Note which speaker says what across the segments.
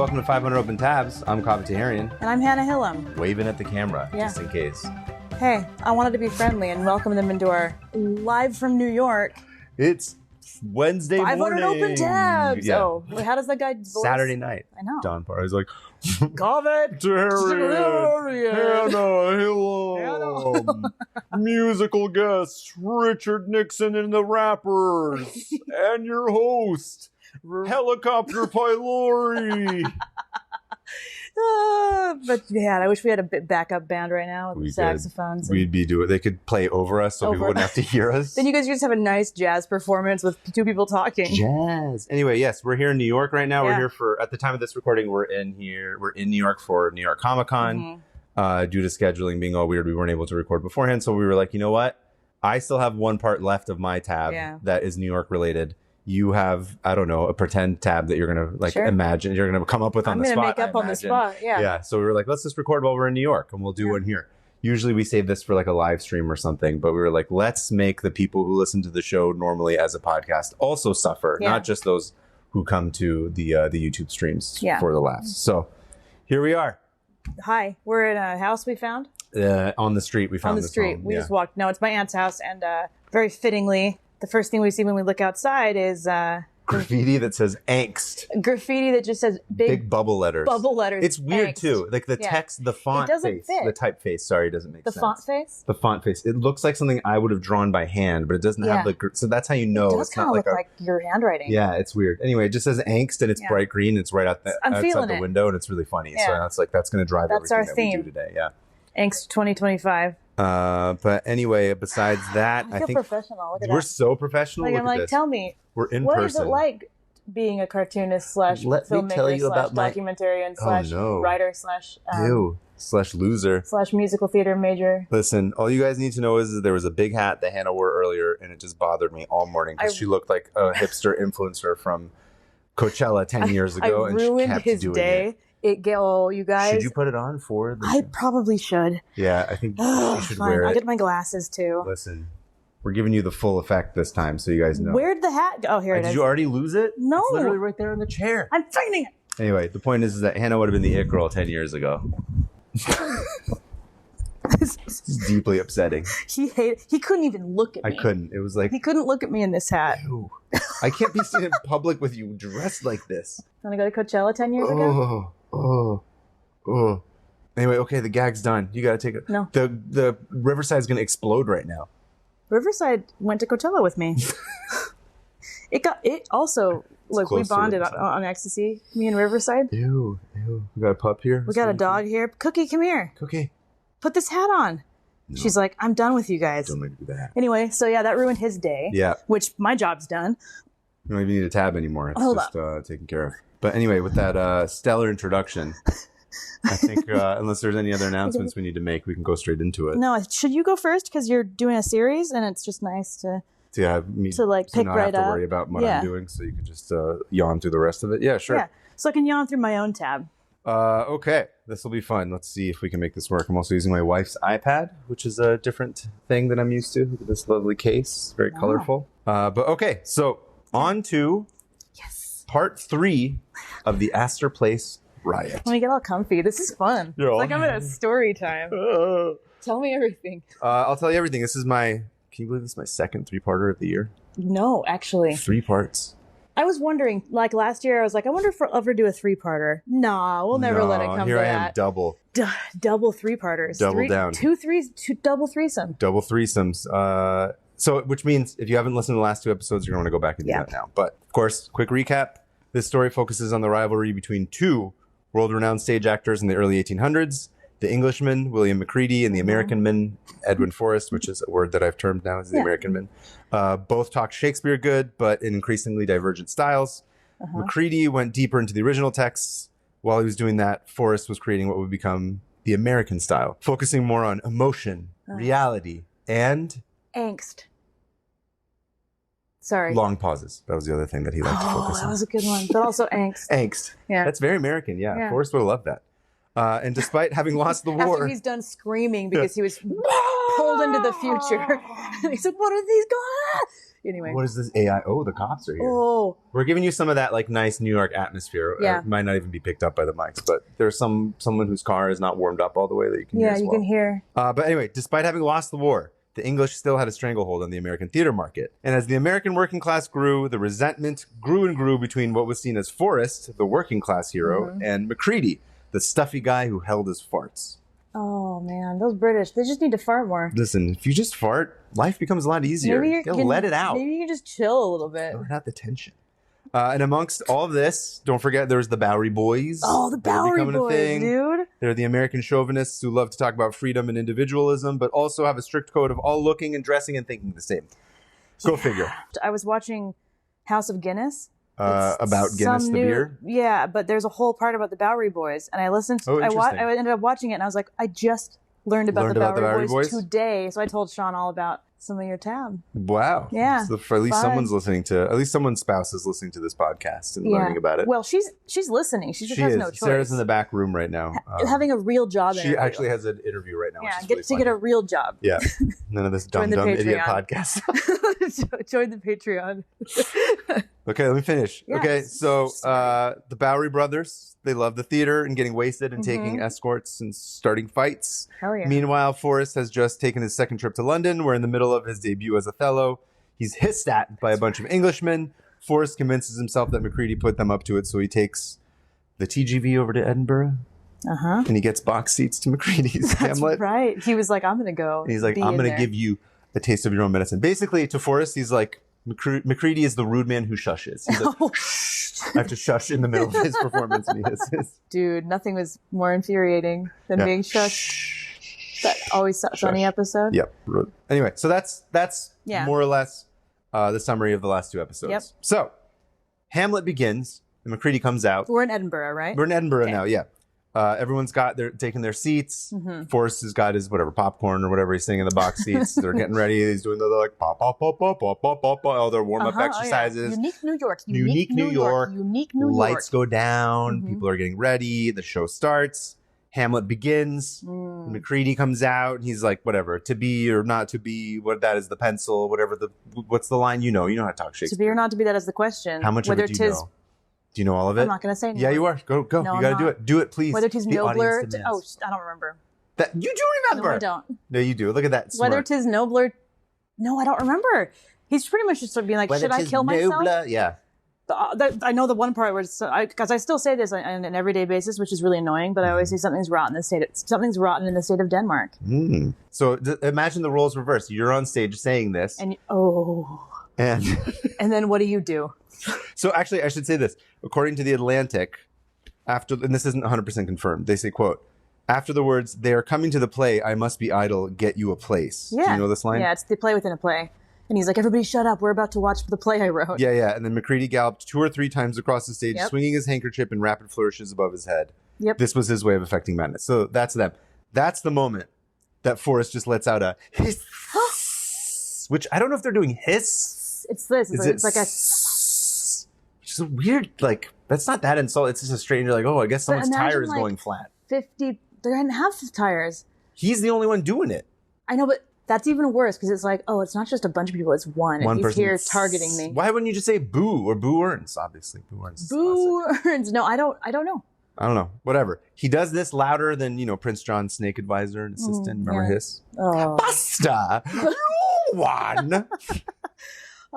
Speaker 1: welcome to 500 Open Tabs. I'm Cobblestones.
Speaker 2: And I'm Hannah Hillam.
Speaker 1: Waving at the camera, just in case.
Speaker 2: Hey, I wanted to be friendly and welcome them into our live from New York.
Speaker 1: It's Wednesday
Speaker 2: 500
Speaker 1: morning.
Speaker 2: Open Tabs.
Speaker 1: Yeah.
Speaker 2: Oh, how does that guy voice?
Speaker 1: Saturday night.
Speaker 2: I know.
Speaker 1: Don Parr is like,
Speaker 2: Cobblestones.
Speaker 1: Hannah Hillam. Musical guest, Richard Nixon and the Rappers. And your host, Helicopter Pylori.
Speaker 2: But yeah, I wish we had a backup band right now with saxophones.
Speaker 1: We'd be doing. They could play over us, so people wouldn't have to hear us.
Speaker 2: Then you guys just have a nice jazz performance with two people talking.
Speaker 1: Jazz. Anyway, yes, we're here in New York right now. Yeah. We're here for, at the time of this recording, we're in New York for New York Comic Con. Mm-hmm. Due to scheduling being all weird, we weren't able to record beforehand. So we were like, you know what? I still have one part left of my tab that is New York related. You have, I don't know, a pretend tab that you're going to imagine, you're going to come up with on the spot.
Speaker 2: I'm going to make up on the spot, yeah.
Speaker 1: Yeah, so we were like, let's just record while we're in New York and we'll do one here. Usually we save this for like a live stream or something, but we were like, let's make the people who listen to the show normally as a podcast also suffer, not just those who come to the YouTube streams for the laughs. So here we are.
Speaker 2: Hi, we're in a house we found.
Speaker 1: On the street, we found this home.
Speaker 2: We just walked. No, it's my aunt's house, and very fittingly, the first thing we see when we look outside is
Speaker 1: graffiti that says angst.
Speaker 2: Graffiti that just says big
Speaker 1: bubble letters.
Speaker 2: Bubble letters.
Speaker 1: It's weird too. Like the text, the font face, the typeface. Sorry, doesn't make sense.
Speaker 2: The font face.
Speaker 1: The font face. It looks like something I would have drawn by hand, but it doesn't have the. So that's how you know
Speaker 2: it's not look like your handwriting.
Speaker 1: Yeah, it's weird. Anyway, it just says angst and it's bright green. It's right outside the window and it's really funny. Yeah. So that's that's going to drive everything that we do today. Yeah.
Speaker 2: Angst 2025.
Speaker 1: But anyway, besides that, I think
Speaker 2: professional. Look at
Speaker 1: we're so professional.
Speaker 2: Like, I'm like, tell me,
Speaker 1: we're in
Speaker 2: what
Speaker 1: person.
Speaker 2: What is it like being a cartoonist slash filmmaker slash documentarian slash writer
Speaker 1: slash loser
Speaker 2: slash musical theater major?
Speaker 1: Listen, all you guys need to know is that there was a big hat that Hannah wore earlier, and it just bothered me all morning because she looked like a hipster influencer from Coachella 10 years ago, and she kept
Speaker 2: his
Speaker 1: doing
Speaker 2: day.
Speaker 1: it.
Speaker 2: You guys.
Speaker 1: Should you put it on for the
Speaker 2: I probably should.
Speaker 1: Yeah, I think you should wear it.
Speaker 2: I'll get my glasses too.
Speaker 1: Listen, we're giving you the full effect this time, so you guys know.
Speaker 2: Where'd the hat go? Oh, here it is.
Speaker 1: Did you already lose it?
Speaker 2: No.
Speaker 1: It's literally right there in the chair.
Speaker 2: I'm finding it.
Speaker 1: Anyway, the point is that Hannah would have been the it girl 10 years ago. It's deeply upsetting.
Speaker 2: He couldn't even look at me.
Speaker 1: I couldn't. It was like
Speaker 2: he couldn't look at me in this hat.
Speaker 1: Ew. I can't be seen in public with you dressed like this.
Speaker 2: Want to go to Coachella 10 years ago?
Speaker 1: Oh. Anyway, okay, the gag's done. You gotta take it.
Speaker 2: No.
Speaker 1: The Riverside's gonna explode right now.
Speaker 2: Riverside went to Coachella with me. It also look, we bonded on ecstasy, me and Riverside.
Speaker 1: Ew. We got a pup here.
Speaker 2: We got a dog here. Cookie, come here.
Speaker 1: Cookie.
Speaker 2: Put this hat on. No. She's like, I'm done with you guys.
Speaker 1: Don't make me do that.
Speaker 2: Anyway, so yeah, that ruined his day.
Speaker 1: Yeah.
Speaker 2: Which my job's done.
Speaker 1: You don't even need a tab anymore. It's just taken care of. But anyway, with that stellar introduction, I think unless there's any other announcements we need to make, we can go straight into it.
Speaker 2: No, should you go first because you're doing a series and it's just nice to pick
Speaker 1: not have to worry about what I'm doing, so you can just yawn through the rest of it. Yeah, sure. Yeah,
Speaker 2: so I can yawn through my own tab.
Speaker 1: Okay, this will be fun. Let's see if we can make this work. I'm also using my wife's iPad, which is a different thing than I'm used to. Look at this lovely case, very colorful. But okay, so on to part 3 of the Astor Place Riot.
Speaker 2: Let me get all comfy. This is fun. It's like I'm at a story time. Tell me everything.
Speaker 1: I'll tell you everything. This is can you believe this is my second 3-parter of the year?
Speaker 2: No, actually.
Speaker 1: 3 parts.
Speaker 2: I was wondering, like last year, I was like, I wonder if we'll ever do a 3-parter. Nah, we'll never let it come to that.
Speaker 1: Here I am, double.
Speaker 2: Double 3-parters.
Speaker 1: Double down.
Speaker 2: 2 double threesome.
Speaker 1: Double threesomes. So, which means if you haven't listened to the last 2 episodes, you're going to go back and do that now. But, of course, quick recap. This story focuses on the rivalry between 2 world-renowned stage actors in the early 1800s, the Englishman, William Macready, and the Americanman, Edwin Forrest, which is a word that I've termed now as the Americanman. Both talked Shakespeare good, but in increasingly divergent styles. Macready went deeper into the original texts. While he was doing that, Forrest was creating what would become the American style, focusing more on emotion, reality, and
Speaker 2: angst. Sorry.
Speaker 1: Long pauses. That was the other thing that he liked to focus on.
Speaker 2: That was a good one. But also angst.
Speaker 1: Angst. Yeah. That's very American. Yeah. Forrest would have loved that. And despite having lost the war...
Speaker 2: After he's done screaming because he was pulled pulled into the future. And he said, what are these going? Anyway.
Speaker 1: What is this AI? Oh, the cops are here.
Speaker 2: Oh.
Speaker 1: We're giving you some of that like nice New York atmosphere.
Speaker 2: Yeah.
Speaker 1: It might not even be picked up by the mics, but there's someone whose car is not warmed up all the way that you can hear as well.
Speaker 2: Yeah, you can hear.
Speaker 1: But anyway, despite having lost the war, the English still had a stranglehold on the American theater market. And as the American working class grew, the resentment grew and grew between what was seen as Forrest, the working class hero, and Macready, the stuffy guy who held his farts.
Speaker 2: Oh, man. Those British, they just need to fart more.
Speaker 1: Listen, if you just fart, life becomes a lot easier. You let it out.
Speaker 2: Maybe you can just chill a little bit.
Speaker 1: Let out the tension. And amongst all of this, don't forget there's the Bowery Boys.
Speaker 2: Oh, the Bowery Boys, dude.
Speaker 1: They're the American chauvinists who love to talk about freedom and individualism, but also have a strict code of all looking and dressing and thinking the same. Go figure.
Speaker 2: I was watching House of Guinness.
Speaker 1: About Guinness, the beer?
Speaker 2: Yeah, but there's a whole part about the Bowery Boys. And I listened to I ended up watching it, and I was like, I just learned about the Bowery Boys today. So I told Sean all about some of your tab.
Speaker 1: Wow.
Speaker 2: Yeah.
Speaker 1: So at least someone's spouse is listening to this podcast and learning about it.
Speaker 2: Well, she's listening. She has no choice.
Speaker 1: Sarah's in the back room right now.
Speaker 2: Having a real job
Speaker 1: She actually has an interview right now.
Speaker 2: Yeah, get a real job.
Speaker 1: Yeah. None of this dumb idiot podcast.
Speaker 2: Join the Patreon.
Speaker 1: Okay, let me finish.
Speaker 2: Yes.
Speaker 1: Okay, so the Bowery brothers, they love the theater and getting wasted and taking escorts and starting fights.
Speaker 2: Hell yeah.
Speaker 1: Meanwhile, Forrest has just taken his second trip to London. We're in the middle of his debut as Othello. He's hissed at by a bunch of Englishmen. Forrest convinces himself that Macready put them up to it, so he takes the TGV over to Edinburgh. And he gets box seats to Macready's Hamlet.
Speaker 2: Right. He was like, I'm going to go.
Speaker 1: And he's like, I'm going to give you a taste of your own medicine. Basically, to Forrest, he's like, Macready is the rude man who shushes. He's like, I have to shush in the middle of his performance, and he hisses.
Speaker 2: Dude, nothing was more infuriating than being shushed. That Always Sunny episode.
Speaker 1: Yep. Anyway, so that's more or less the summary of the last two episodes.
Speaker 2: Yep.
Speaker 1: So, Hamlet begins, and Macready comes out.
Speaker 2: We're in Edinburgh, right?
Speaker 1: We're in Edinburgh now, yeah. Everyone's taking their seats. Forrest has got his popcorn or whatever he's sitting in the box seats. They're getting ready. He's doing the like pop, pop, pop, pop, pop, pop, pop, all their warm up exercises.
Speaker 2: Yeah. Unique New York.
Speaker 1: Unique New York. Lights go down.
Speaker 2: Mm-hmm.
Speaker 1: People are getting ready. The show starts. Hamlet begins. Macready comes out. And he's like, whatever, to be or not to be. What that is the pencil. What's the line? You know how to talk Shakespeare.
Speaker 2: To be or not to be. That is the question.
Speaker 1: How much of it do you know? Do you know all of it?
Speaker 2: I'm not going to say anything.
Speaker 1: Yeah, you are. Go.
Speaker 2: No,
Speaker 1: you got to do it. Do it, please.
Speaker 2: Whether 'tis nobler. I don't remember.
Speaker 1: That you do remember.
Speaker 2: No, I don't.
Speaker 1: No, you do. Look at that.
Speaker 2: Whether 'tis nobler. No, I don't remember. He's pretty much just sort of being like, should I kill myself?
Speaker 1: Yeah.
Speaker 2: I know the one part where because I still say this on an everyday basis, which is really annoying. But I always say something's rotten in the state of Denmark.
Speaker 1: So imagine the roles reversed. You're on stage saying this,
Speaker 2: and
Speaker 1: and
Speaker 2: then what do?
Speaker 1: So actually, I should say this. According to The Atlantic, and this isn't 100% confirmed, they say, quote, after the words, they are coming to the play, I must be idle, get you a place.
Speaker 2: Yeah.
Speaker 1: Do you know this line?
Speaker 2: Yeah, it's the play within a play. And he's like, everybody shut up. We're about to watch the play I wrote.
Speaker 1: Yeah. And then Macready galloped 2 or 3 times across the stage, swinging his handkerchief in rapid flourishes above his head.
Speaker 2: Yep.
Speaker 1: This was his way of affecting madness. So that's them. That's the moment that Forrest just lets out a hiss, which I don't know if they're doing hiss.
Speaker 2: It's this. It's like a...
Speaker 1: Which is a weird, like, that's not that insult. It's just a stranger, like, oh, I guess someone's tire is going flat.
Speaker 2: 50, they're in half the tires.
Speaker 1: He's the only one doing it.
Speaker 2: I know, but that's even worse because it's like, oh, it's not just a bunch of people, it's one.
Speaker 1: One
Speaker 2: and he's
Speaker 1: person
Speaker 2: here targeting me.
Speaker 1: Why wouldn't you just say boo or Boo Earns? Obviously, Boo Earns.
Speaker 2: Boo Earns. No, I don't know.
Speaker 1: I don't know. Whatever. He does this louder than, Prince John's snake advisor and assistant. Remember his?
Speaker 2: Oh.
Speaker 1: Basta! No one!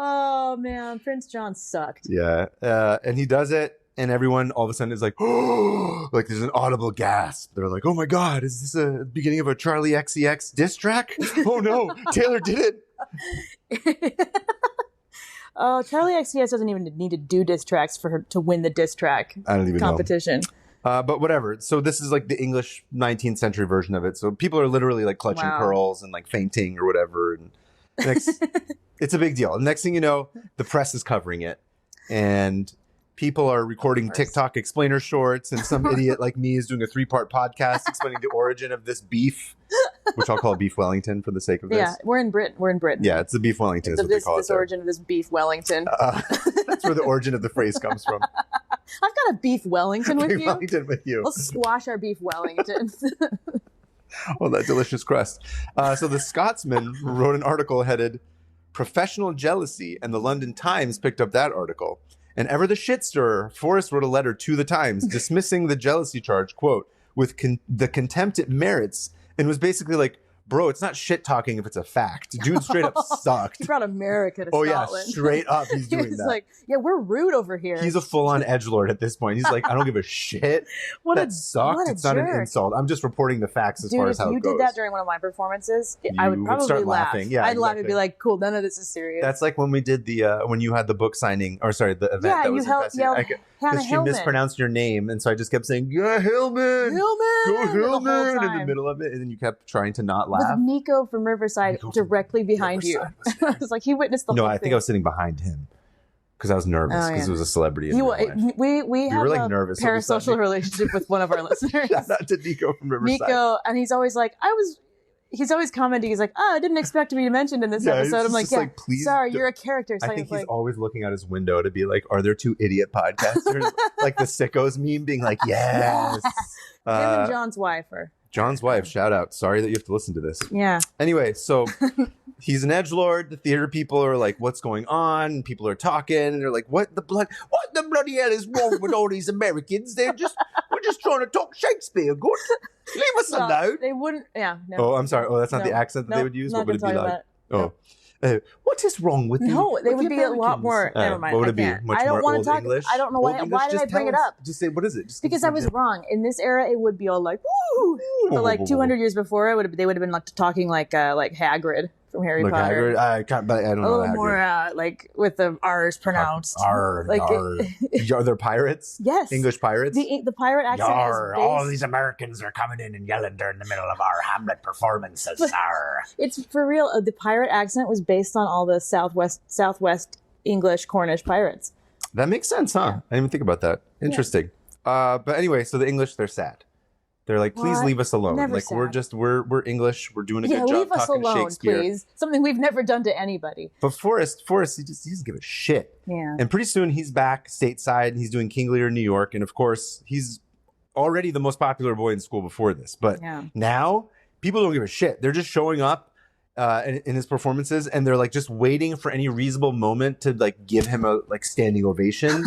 Speaker 2: Oh, man. Prince John sucked.
Speaker 1: Yeah. And he does it, and everyone all of a sudden is like, oh, like there's an audible gasp. They're like, oh my God, is this a beginning of a Charlie XCX diss track? Oh no, Taylor did it.
Speaker 2: Charlie XCX doesn't even need to do diss tracks for her to win the diss track competition.
Speaker 1: But whatever. So this is like the English 19th century version of it. So people are literally like clutching pearls and like fainting or whatever. And it's a big deal. And next thing you know, the press is covering it. And people are recording TikTok explainer shorts. And some idiot like me is doing a 3-part podcast explaining the origin of this beef, which I'll call Beef Wellington for the sake of this.
Speaker 2: Yeah, we're in Britain.
Speaker 1: Yeah, it's the Beef Wellington is what they call it.
Speaker 2: This origin of this Beef Wellington.
Speaker 1: That's where the origin of the phrase comes from.
Speaker 2: I've got a Beef Wellington with you.
Speaker 1: Wellington with you.
Speaker 2: Let's squash our Beef Wellington.
Speaker 1: Oh, that delicious crust. So the Scotsman wrote an article headed "Professional Jealousy," and the London Times picked up that article. And ever the shit stirrer, Forrest wrote a letter to the Times dismissing the jealousy charge, quote, with the contempt it merits, and was basically like, bro, it's not shit talking if it's a fact. Dude straight up sucked.
Speaker 2: He brought America to Scotland.
Speaker 1: Oh, yeah, straight up he's doing that.
Speaker 2: Like, yeah, we're rude over here.
Speaker 1: He's a full-on edgelord at this point. He's like, I don't give a shit. That sucked. It's not an insult. I'm just reporting the facts as far as how it goes.
Speaker 2: Dude, if you did that during one of my performances, I would probably
Speaker 1: start
Speaker 2: laugh.
Speaker 1: Laughing. Yeah,
Speaker 2: I'd laugh and be like, cool, none of this is serious.
Speaker 1: That's like when we did the, when you had the book signing, or sorry, the event that was
Speaker 2: Hannah
Speaker 1: she
Speaker 2: Hillman.
Speaker 1: mispronounced your name, and so I just kept saying, yeah, Hillman! Go Hillman! In the middle of it, and then you kept trying to not laugh.
Speaker 2: With Nico from Riverside directly behind you. I was like, he witnessed the whole thing.
Speaker 1: No, I think I was sitting behind him because I was nervous because it was a celebrity. We
Speaker 2: have
Speaker 1: were like
Speaker 2: a
Speaker 1: nervous
Speaker 2: parasocial relationship with one of our listeners.
Speaker 1: Shout out to Nico from Riverside.
Speaker 2: Nico, and he's always like, he's always commenting. He's like, oh, I didn't expect to be mentioned in this episode. I'm like, yeah, please sorry, you're a character. So
Speaker 1: I think he's always looking out his window to be like, are there two idiot podcasters? Like the sickos meme being like, yes.
Speaker 2: Him and John's wife
Speaker 1: John's wife, shout out. Sorry that you have to listen to this.
Speaker 2: Yeah.
Speaker 1: Anyway, so he's an edgelord. The theater people are like, what's going on? And people are talking, and they're like, what the bloody hell is wrong with all these Americans? We're just trying to talk Shakespeare. Good. Leave us alone.
Speaker 2: They wouldn't. Yeah. No.
Speaker 1: Oh, I'm sorry. Oh, that's not the accent that they would use. What would it be like?
Speaker 2: Oh.
Speaker 1: What is wrong with you?
Speaker 2: No, they would be a lot more. Never mind.
Speaker 1: What would it be? Much
Speaker 2: I don't
Speaker 1: more
Speaker 2: want
Speaker 1: old
Speaker 2: to talk.
Speaker 1: English?
Speaker 2: I don't know why. Why did I bring it up?
Speaker 1: Just say, what is it? Just
Speaker 2: because I was wrong. In this era, it would be all like, woo. But like 200 years before, they would have been like talking like Hagrid from Harry Potter.
Speaker 1: Hagrid? I don't know.
Speaker 2: A little more like with the R's pronounced.
Speaker 1: Are there pirates?
Speaker 2: Yes.
Speaker 1: English pirates?
Speaker 2: The pirate accent is based...
Speaker 3: all these Americans are coming in and yelling during the middle of our Hamlet performances.
Speaker 2: It's for real. The pirate accent was based on all the Southwest English Cornish pirates.
Speaker 1: That makes sense, huh? Yeah. I didn't even think about that. Interesting. Yeah. But anyway, so the English, they're sad. They're like, please leave us alone.
Speaker 2: Never
Speaker 1: like
Speaker 2: sad.
Speaker 1: we're English. We're doing a good job
Speaker 2: leave us
Speaker 1: talking
Speaker 2: alone,
Speaker 1: Shakespeare.
Speaker 2: Please. Something we've never done to anybody.
Speaker 1: But Forrest, he doesn't give a shit.
Speaker 2: Yeah.
Speaker 1: And pretty soon he's back stateside. He's doing King Lear in New York, and of course he's already the most popular boy in school before this. But now people don't give a shit. They're just showing up in his performances, and they're like just waiting for any reasonable moment to like give him a like standing ovation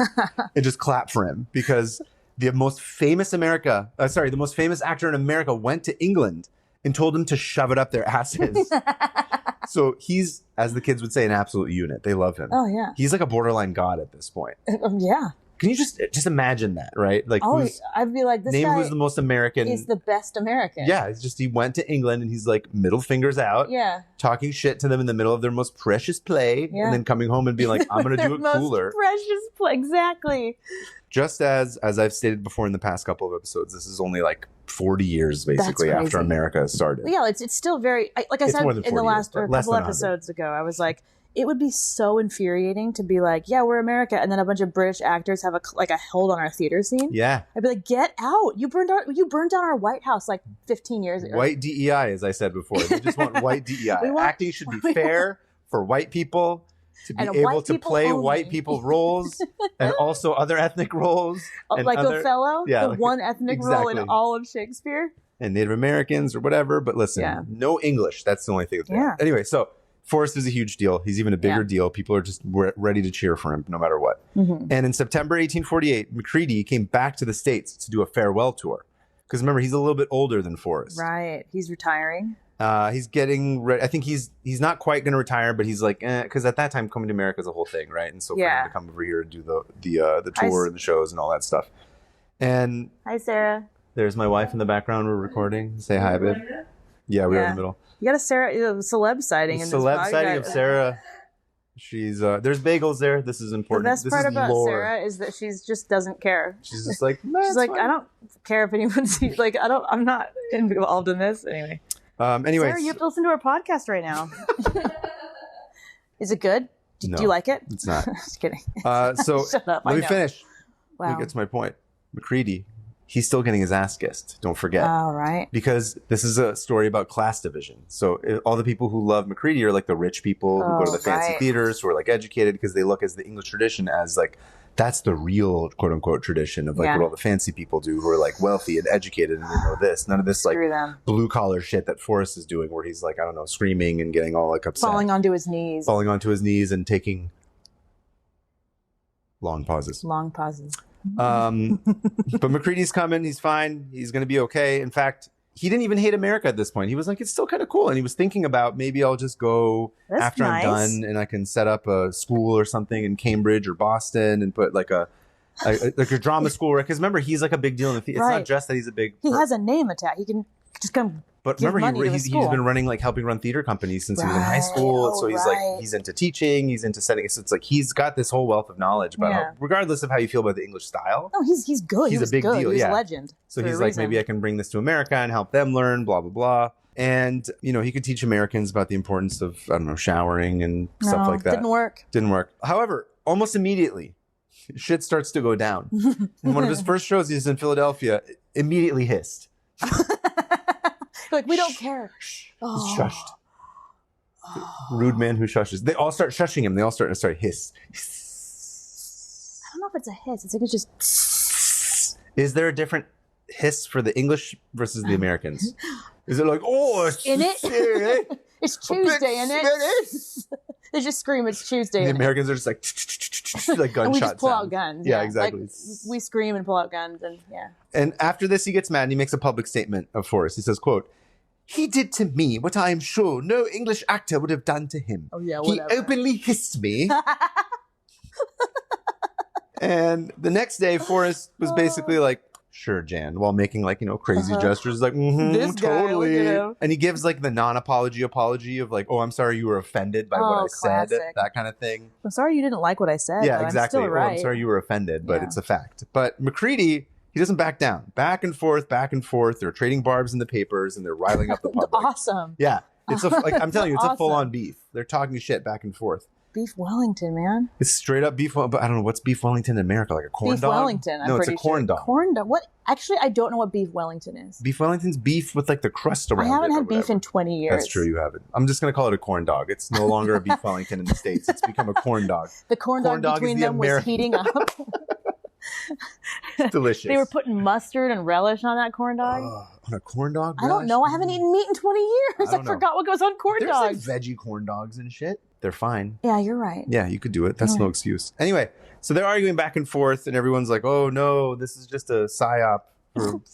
Speaker 1: and just clap for him because. The most famous actor in America went to England and told him to shove it up their asses. So he's, as the kids would say, an absolute unit. They love him.
Speaker 2: Oh, yeah.
Speaker 1: He's like a borderline god at this point.
Speaker 2: Yeah.
Speaker 1: Can you just imagine that, right? Like,
Speaker 2: I'd be like, this guy
Speaker 1: who's the most American.
Speaker 2: He's the best American.
Speaker 1: Yeah, it's just he went to England and he's like middle fingers out.
Speaker 2: Yeah.
Speaker 1: Talking shit to them in the middle of their most precious play. Yeah. And then coming home and being like, I'm going to do it cooler.
Speaker 2: Most precious play. Exactly.
Speaker 1: Just as I've stated before in the past couple of episodes, this is only like 40 years basically after America started.
Speaker 2: Well, yeah, it's still very, like I said in the last couple episodes ago, I was like, it would be so infuriating to be like, yeah, we're America, and then a bunch of British actors have a hold on our theater scene.
Speaker 1: Yeah.
Speaker 2: I'd be like, get out. You burned down our White House like 15 years ago.
Speaker 1: White DEI, as I said before. They just want white DEI. Acting should be fair for white people. To be able to play white people roles and also other ethnic roles.
Speaker 2: Like Othello, one ethnic role in all of Shakespeare.
Speaker 1: And Native Americans or whatever. But listen, no English. That's the only thing. Anyway, so Forrest is a huge deal. He's even a bigger deal. People are just ready to cheer for him no matter what. Mm-hmm. And in September 1848, Macready came back to the States to do a farewell tour. Because remember, he's a little bit older than Forrest.
Speaker 2: Right. He's retiring.
Speaker 1: He's getting ready. I think he's not quite going to retire, but he's like, because at that time, coming to America is a whole thing, right? And so for him to come over here and do the tour and the shows and all that stuff. And
Speaker 2: hi, Sarah.
Speaker 1: There's my wife in the background. We're recording. Say hi, babe. Yeah, we are in the middle.
Speaker 2: You got a celeb sighting.
Speaker 1: Celeb sighting of Sarah. She's there's bagels there. This is important.
Speaker 2: The best part about Sarah is that she just doesn't care.
Speaker 1: She's just like,
Speaker 2: she's like, I don't care if anyone sees. Like, I'm not involved in this anyway.
Speaker 1: Anyway,
Speaker 2: Sarah, you have to listen to our podcast right now. Is it good? Do you like it?
Speaker 1: It's not.
Speaker 2: Just kidding.
Speaker 1: So
Speaker 2: Shut up,
Speaker 1: let me finish.
Speaker 2: Wow.
Speaker 1: Let me get to my point. Macready, he's still getting his ass kissed. Don't forget.
Speaker 2: Oh, right.
Speaker 1: Because this is a story about class division. So all the people who love Macready are like the rich people who go to the fancy theaters, who are like educated because they look as the English tradition as like That's the real quote unquote tradition of like what all the fancy people do who are like wealthy and educated and they know this. None of this like blue collar shit that Forrest is doing where he's like, I don't know, screaming and getting all like upset.
Speaker 2: Falling onto his knees
Speaker 1: and taking long pauses. But McCready's coming. He's fine. He's going to be okay. In fact, he didn't even hate America at this point. He was like, it's still kind of cool. And he was thinking about maybe I'll just go after I'm done and I can set up a school or something in Cambridge or Boston and put like a drama school. Because remember, he's like a big deal in the theater. It's not just that he's a big...
Speaker 2: He has a name attached. He can just come...
Speaker 1: But remember, he's been running like helping run theater companies since he was in high school. So he's like he's into teaching, he's into setting. So it's like he's got this whole wealth of knowledge about regardless of how you feel about the English style.
Speaker 2: No, he's good. He's a big deal. He's a legend.
Speaker 1: So he's like, maybe I can bring this to America and help them learn. Blah blah blah. And he could teach Americans about the importance of showering and stuff like that. Didn't work. However, almost immediately, shit starts to go down. And one of his first shows, he's in Philadelphia. Immediately hissed.
Speaker 2: Like, we don't care.
Speaker 1: He's shushed. Rude man who shushes. They all start shushing him. They all start hiss.
Speaker 2: I don't know if it's a hiss. It's like it's just...
Speaker 1: Is there a different hiss for the English versus the Americans? Is it like, it's
Speaker 2: it's Tuesday, in it? They just scream, it's Tuesday.
Speaker 1: The Americans are just like gunshot
Speaker 2: and we just pull
Speaker 1: sounds.
Speaker 2: out guns.
Speaker 1: Yeah, exactly.
Speaker 2: Like, we scream and pull out guns, and
Speaker 1: And after this, he gets mad and he makes a public statement of Forrest. He says, quote, "He did to me what I am sure no English actor would have done to him.
Speaker 2: Oh, yeah, whatever.
Speaker 1: He openly hissed me." And the next day, Forrest was basically like, "Sure, Jan," while making like, crazy gestures like,
Speaker 2: this
Speaker 1: totally.
Speaker 2: Guy,
Speaker 1: and he gives like the non-apology apology of like, "Oh, I'm sorry you were offended by what I said," that kind of thing.
Speaker 2: I'm sorry you didn't like what I said.
Speaker 1: Yeah, exactly.
Speaker 2: I'm still right.
Speaker 1: I'm sorry you were offended, but it's a fact. But McCready, he doesn't back down. Back and forth. They're trading barbs in the papers and they're riling up the public.
Speaker 2: Awesome.
Speaker 1: Yeah. It's I'm telling you, it's a full-on beef. They're talking shit back and forth.
Speaker 2: Beef Wellington, man.
Speaker 1: It's straight up beef, but I don't know, what's beef Wellington in America? Like a corn dog?
Speaker 2: Beef Wellington,
Speaker 1: No, it's a corn dog.
Speaker 2: Corn dog? What? Actually, I don't know what beef Wellington is.
Speaker 1: Beef Wellington's beef with like the crust around it.
Speaker 2: I haven't had beef in 20 years.
Speaker 1: That's true, you haven't. I'm just going to call it a corn dog. It's no longer a beef Wellington in the States. It's become a corn dog.
Speaker 2: The corn dog between them was heating up.
Speaker 1: It's delicious.
Speaker 2: They were putting mustard and relish on that corn dog.
Speaker 1: On a corn dog?
Speaker 2: I don't know. I haven't eaten meat in 20 years. I forgot what goes on corn dogs.
Speaker 1: There's like veggie corn dogs and shit. They're fine.
Speaker 2: Yeah, you're right.
Speaker 1: Yeah, you could do it. That's no excuse. Anyway, so they're arguing back and forth, and everyone's like, "Oh no, this is just a psyop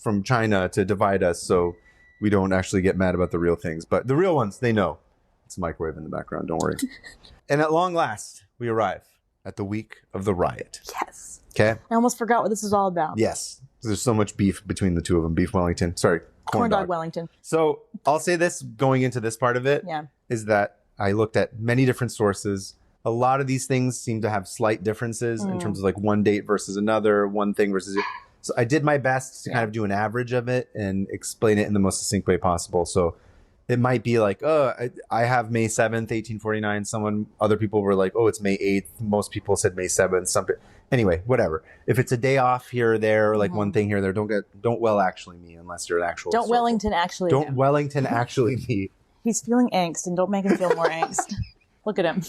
Speaker 1: from China to divide us, so we don't actually get mad about the real things." But the real ones, they know. It's a microwave in the background. Don't worry. And at long last, we arrive at the week of the riot.
Speaker 2: Yes.
Speaker 1: Okay.
Speaker 2: I almost forgot what this is all about.
Speaker 1: Yes. There's so much beef between the two of them. Beef Wellington. Sorry.
Speaker 2: Corn dog Wellington.
Speaker 1: So I'll say this going into this part of it is that I looked at many different sources. A lot of these things seem to have slight differences in terms of like one date versus another, one thing versus... So I did my best to kind of do an average of it and explain it in the most succinct way possible. So it might be like, I have May 7th, 1849. Other people were like, it's May 8th. Most people said May 7th. Anyway, whatever. If it's a day off here or there, or like one thing here or there, don't actually me unless you're an actual...
Speaker 2: Don't Wellington actually
Speaker 1: Don't Wellington actually me.
Speaker 2: He's feeling angst, and don't make him feel more angst. Look at him.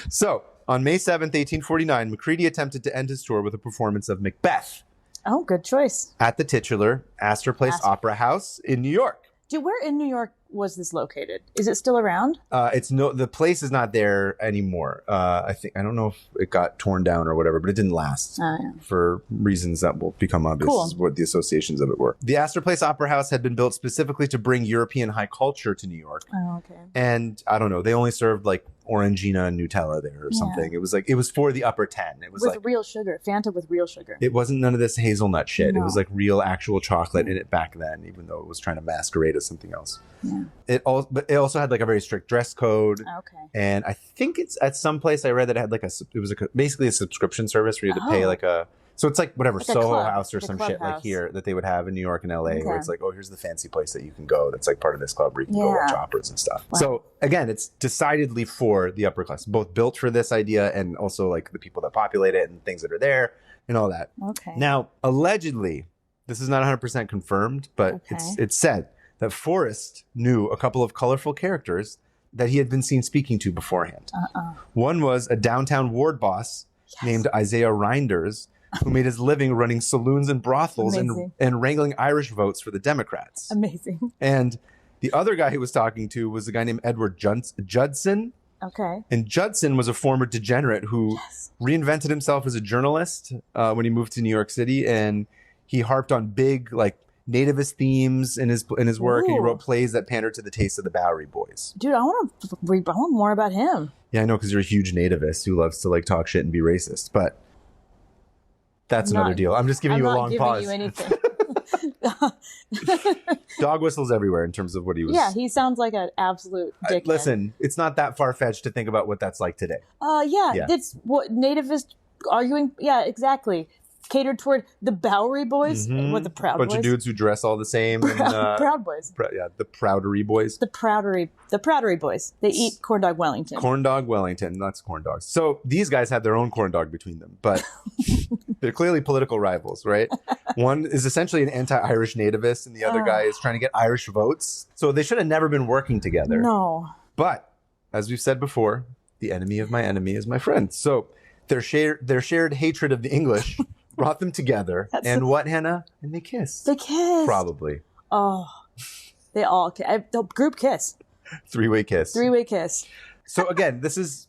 Speaker 1: So, on May 7th, 1849, McCready attempted to end his tour with a performance of Macbeth.
Speaker 2: Oh, good choice.
Speaker 1: At the titular Astor Place Opera House in New York.
Speaker 2: Where in New York was this located? Is it still around?
Speaker 1: The place is not there anymore. I don't know if it got torn down or whatever, but it didn't last for reasons that will become obvious. Cool. Is what the associations of it were. The Astor Place Opera House had been built specifically to bring European high culture to New York.
Speaker 2: Oh, okay.
Speaker 1: And I don't know, they only served like Orangina and Nutella there or something. It was for the upper 10. It was
Speaker 2: with real sugar, Fanta with real sugar.
Speaker 1: It wasn't none of this hazelnut shit. No. It was like real actual chocolate in it back then, even though it was trying to masquerade as something else. Yeah. But it also had like a very strict dress code.
Speaker 2: Okay.
Speaker 1: And I think it's at some place I read that it had like basically a subscription service where you had to pay like so it's like whatever, like Soho House or some shit like here that they would have in New York and LA where it's like, here's the fancy place that you can go that's like part of this club where you can go watch operas and stuff. Wow. So again, it's decidedly for the upper class, both built for this idea and also like the people that populate it and things that are there and all that.
Speaker 2: Okay.
Speaker 1: Now, allegedly, this is not 100% confirmed, but it's said that Forrest knew a couple of colorful characters that he had been seen speaking to beforehand. One was a downtown ward boss named Isaiah Reinders, who made his living running saloons and brothels and wrangling Irish votes for the Democrats.
Speaker 2: Amazing.
Speaker 1: And the other guy he was talking to was a guy named Edward Judson.
Speaker 2: Okay.
Speaker 1: And Judson was a former degenerate who reinvented himself as a journalist when he moved to New York City, and he harped on big like nativist themes in his work, and he wrote plays that pandered to the taste of the Bowery Boys.
Speaker 2: Dude, I want more about him.
Speaker 1: Yeah, I know, because you're a huge nativist who loves to like talk shit and be racist, but that's another deal. I'm just giving you a long pause. I'm not giving you anything. Dog whistles everywhere in terms of what he was.
Speaker 2: Yeah, he sounds like an absolute dickhead.
Speaker 1: Listen, it's not that far-fetched to think about what that's like today.
Speaker 2: Yeah, that's what nativist arguing. Yeah, exactly. Catered toward the Bowery Boys, what the Proud Boys.
Speaker 1: Bunch of dudes who dress all the same. And,
Speaker 2: Proud Boys.
Speaker 1: The Proudery Boys.
Speaker 2: The Proudery Boys. They eat corn dog Wellington.
Speaker 1: Corn dog Wellington, that's corn dogs. So these guys have their own corn dog between them, but they're clearly political rivals, right? One is essentially an anti-Irish nativist, and the other guy is trying to get Irish votes. So they should have never been working together.
Speaker 2: No.
Speaker 1: But as we've said before, the enemy of my enemy is my friend. So their shared hatred of the English brought them together. What, Hannah? And they kissed.
Speaker 2: They kissed.
Speaker 1: Probably.
Speaker 2: Oh, they all the group kiss.
Speaker 1: Three-way kiss.
Speaker 2: Three-way kiss. So
Speaker 1: again, this is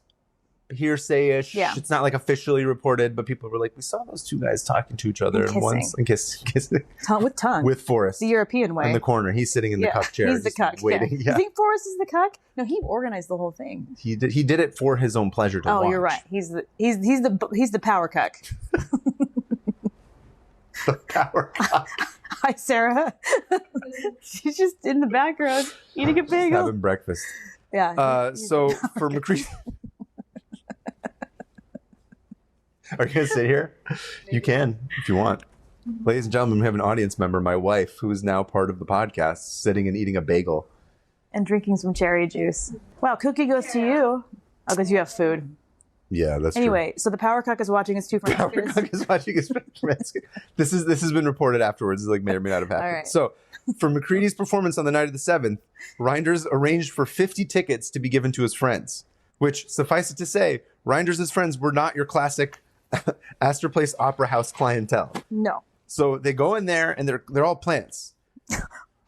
Speaker 1: hearsay-ish.
Speaker 2: Yeah.
Speaker 1: It's not like officially reported, but people were like, we saw those two guys talking to each other and kissing.
Speaker 2: With tongue.
Speaker 1: With Forrest.
Speaker 2: The European way.
Speaker 1: In the corner. He's sitting in the cuck chair.
Speaker 2: He's the cuck.
Speaker 1: Waiting.
Speaker 2: Yeah. You think Forrest is the cuck? No, he organized the whole thing.
Speaker 1: He did it for his own pleasure to watch.
Speaker 2: Oh, you're right. He's the power cuck.
Speaker 1: The power cuck.
Speaker 2: Hi, Sarah. She's just in the background eating a bagel.
Speaker 1: Having breakfast.
Speaker 2: Yeah.
Speaker 1: So for McCready... Are you going to sit here? You can, if you want. Ladies and gentlemen, we have an audience member, my wife, who is now part of the podcast, sitting and eating a bagel.
Speaker 2: And drinking some cherry juice. Wow, Cookie goes to you. Oh, because you have food.
Speaker 1: Yeah, that's
Speaker 2: anyway, so the power cuck is watching his two friends.
Speaker 1: Power cuck is watching his friends. This has been reported afterwards. This may or may not have happened.
Speaker 2: Right.
Speaker 1: So, for McCready's performance on the night of the 7th, Reinders arranged for 50 tickets to be given to his friends. Which, suffice it to say, Reinders' friends were not your classic Astor Place Opera House clientele.
Speaker 2: No.
Speaker 1: So they go in there and they're all plants.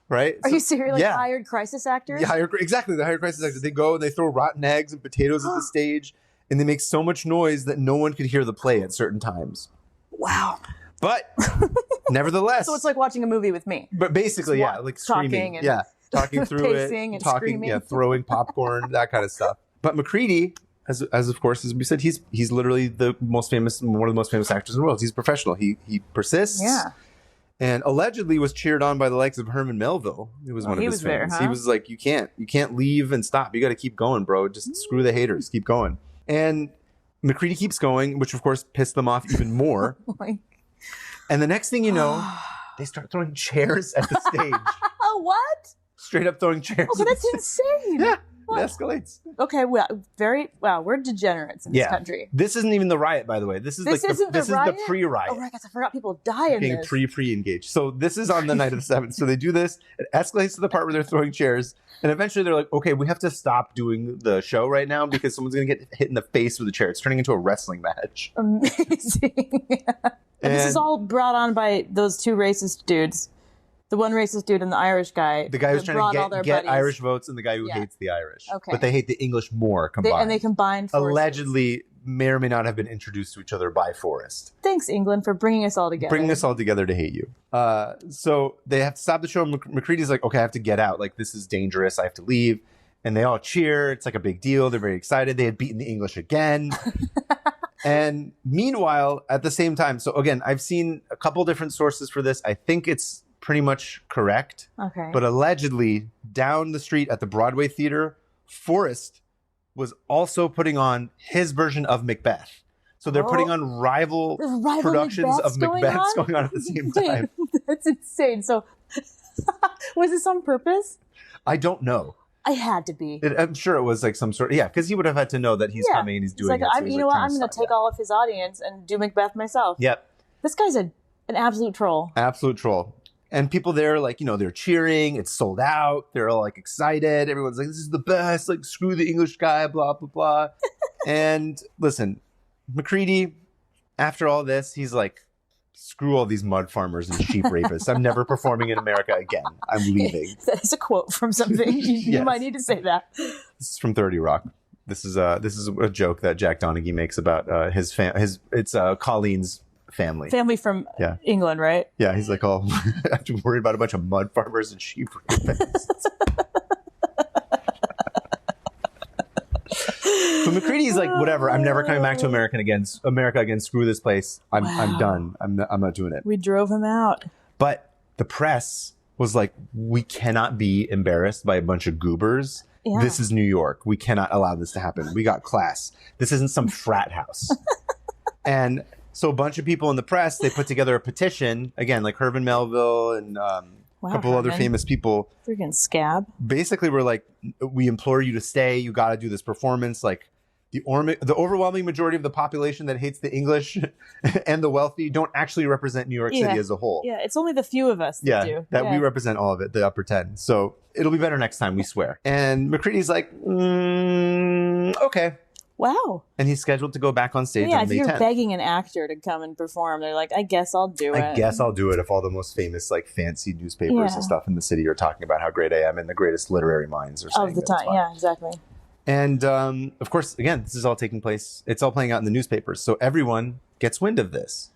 Speaker 1: Right?
Speaker 2: Are you serious? Like hired crisis actors?
Speaker 1: Yeah, exactly. The hired crisis actors. They go and they throw rotten eggs and potatoes at the stage, and they make so much noise that no one could hear the play at certain times.
Speaker 2: Wow.
Speaker 1: But nevertheless.
Speaker 2: So it's like watching a movie with me.
Speaker 1: But basically, like screaming. Talking through it.
Speaker 2: And
Speaker 1: talking,
Speaker 2: screaming.
Speaker 1: Throwing popcorn, that kind of stuff. But McCready, as of course, as we said, he's literally one of the most famous actors in the world. He's a professional. He persists.
Speaker 2: Yeah.
Speaker 1: And allegedly was cheered on by the likes of Herman Melville. It was one of his fans. He was like, you can't leave and stop. You got to keep going, bro. Just screw the haters. Keep going. And McCready keeps going, which of course pissed them off even more. And the next thing you know, they start throwing chairs at the stage.
Speaker 2: What?
Speaker 1: Straight up throwing chairs.
Speaker 2: Oh, that's insane.
Speaker 1: Yeah. What? It escalates.
Speaker 2: Okay, we're degenerates in this country.
Speaker 1: This isn't even the riot, by the way. This is the pre-riot.
Speaker 2: Oh, right, I forgot people die in this.
Speaker 1: Getting pre-engaged. So this is on the night of the 7th. So they do this. It escalates to the part where they're throwing chairs. And eventually they're like, okay, we have to stop doing the show right now because someone's going to get hit in the face with a chair. It's turning into a wrestling match.
Speaker 2: Amazing. And this is all brought on by those two racist dudes. The one racist dude and the Irish guy.
Speaker 1: The guy who's trying to get Irish votes and the guy who hates the Irish.
Speaker 2: Okay.
Speaker 1: But they hate the English more combined.
Speaker 2: They combined forces.
Speaker 1: Allegedly may or may not have been introduced to each other by Forrest.
Speaker 2: Thanks, England, for bringing us all together.
Speaker 1: Bringing us all together to hate you. So they have to stop the show. McCready's like, okay, I have to get out. Like, this is dangerous. I have to leave. And they all cheer. It's like a big deal. They're very excited. They had beaten the English again. And meanwhile, at the same time, so again, I've seen a couple different sources for this. I think it's pretty much correct.
Speaker 2: Okay.
Speaker 1: But allegedly, down the street at the Broadway Theater, Forrest was also putting on his version of Macbeth. So they're putting on rival productions of Macbeths going on at the same time.
Speaker 2: That's insane. So was this on purpose?
Speaker 1: I don't know.
Speaker 2: I had to be.
Speaker 1: I'm sure it was like some sort of, because he would have had to know that he's coming and he's doing it. So
Speaker 2: you know what? I'm going to take all of his audience and do Macbeth myself.
Speaker 1: Yep.
Speaker 2: This guy's an absolute troll.
Speaker 1: Absolute troll. And people there, like, they're cheering. It's sold out. They're all like excited. Everyone's like, this is the best. Like, screw the English guy, blah, blah, blah. And listen, McCready, after all this, he's like, screw all these mud farmers and sheep rapists. I'm never performing in America again. I'm leaving.
Speaker 2: That is a quote from something. You might need to say that.
Speaker 1: This is from 30 Rock. This is a joke that Jack Donaghy makes about it's Colleen's family.
Speaker 2: Family from England, right?
Speaker 1: Yeah, he's like, oh, I have to worry about a bunch of mud farmers and sheep rapists. So McCready's like, whatever. I'm never coming back to America again. Screw this place. I'm done. I'm not doing it.
Speaker 2: We drove him out.
Speaker 1: But the press was like, we cannot be embarrassed by a bunch of goobers. Yeah. This is New York. We cannot allow this to happen. We got class. This isn't some frat house. And so a bunch of people in the press, they put together a petition, again, like Herman Melville and a couple other famous people.
Speaker 2: Freaking scab.
Speaker 1: Basically, we're like, we implore you to stay. You got to do this performance. Like, the overwhelming majority of the population that hates the English and the wealthy don't actually represent New York City as a whole.
Speaker 2: Yeah, it's only the few of us that do.
Speaker 1: We represent all of it, the upper 10. So it'll be better next time, we swear. And McCready's like, okay.
Speaker 2: Wow.
Speaker 1: And he's scheduled to go back on stage on May 10th.
Speaker 2: If you're begging an actor to come and perform, they're like, I guess I'll do it.
Speaker 1: I guess I'll do it if all the most famous, like, fancy newspapers and stuff in the city are talking about how great I am and the greatest literary minds are saying
Speaker 2: of the time. Yeah, exactly.
Speaker 1: And, of course, again, this is all taking place. It's all playing out in the newspapers. So everyone gets wind of this.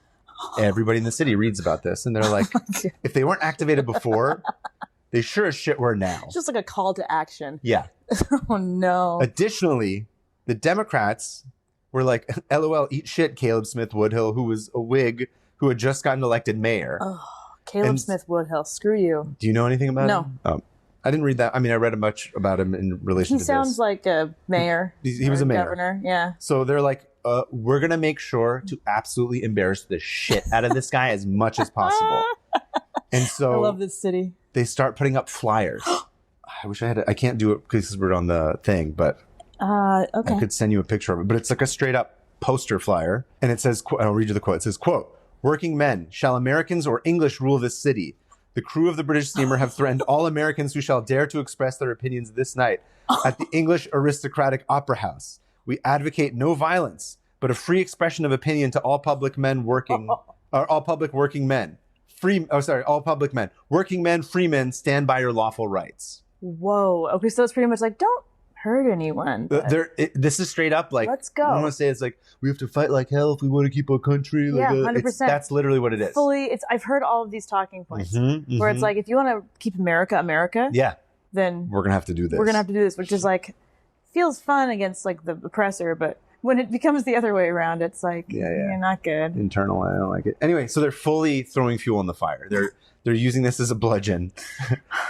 Speaker 1: Everybody in the city reads about this. And they're like, if they weren't activated before, they sure as shit were now.
Speaker 2: It's just like a call to action.
Speaker 1: Yeah.
Speaker 2: Oh, no.
Speaker 1: Additionally, the Democrats were like, LOL, eat shit, Caleb Smith Woodhill, who was a Whig who had just gotten elected mayor.
Speaker 2: Oh, Caleb Smith Woodhill. Screw you.
Speaker 1: Do you know anything about him?
Speaker 2: No.
Speaker 1: I didn't read that. I mean, I read much about him in relation to this.
Speaker 2: He sounds like a mayor.
Speaker 1: He was a mayor.
Speaker 2: Governor, yeah.
Speaker 1: So they're like, we're going to make sure to absolutely embarrass the shit out of this guy as much as possible. And so
Speaker 2: I love this city.
Speaker 1: They start putting up flyers. I wish I had I can't do it because we're on the thing, but
Speaker 2: okay.
Speaker 1: I could send you a picture of it. But it's like a straight up poster flyer. And it says, I'll read you the quote. It says, quote, "Working men, shall Americans or English rule this city? The crew of the British steamer have threatened all Americans who shall dare to express their opinions this night at the English Aristocratic Opera House. We advocate no violence, but a free expression of opinion to all public men working, or all public working men. All public men. Working men, free men, stand by your lawful rights."
Speaker 2: Whoa. Okay, so it's pretty much like, don't hurt anyone.
Speaker 1: This is straight up like,
Speaker 2: let's go.
Speaker 1: I want to say it's like, we have to fight like hell if we want to keep our country.
Speaker 2: Like 100%.
Speaker 1: That's literally what it is.
Speaker 2: I've heard all of these talking points where it's like, if you want to keep America, then
Speaker 1: we're going to have to do this.
Speaker 2: Which is like, feels fun against like the oppressor, but when it becomes the other way around, it's like, you're not good.
Speaker 1: Internal, I don't like it. Anyway, so they're fully throwing fuel on the fire. They're using this as a bludgeon.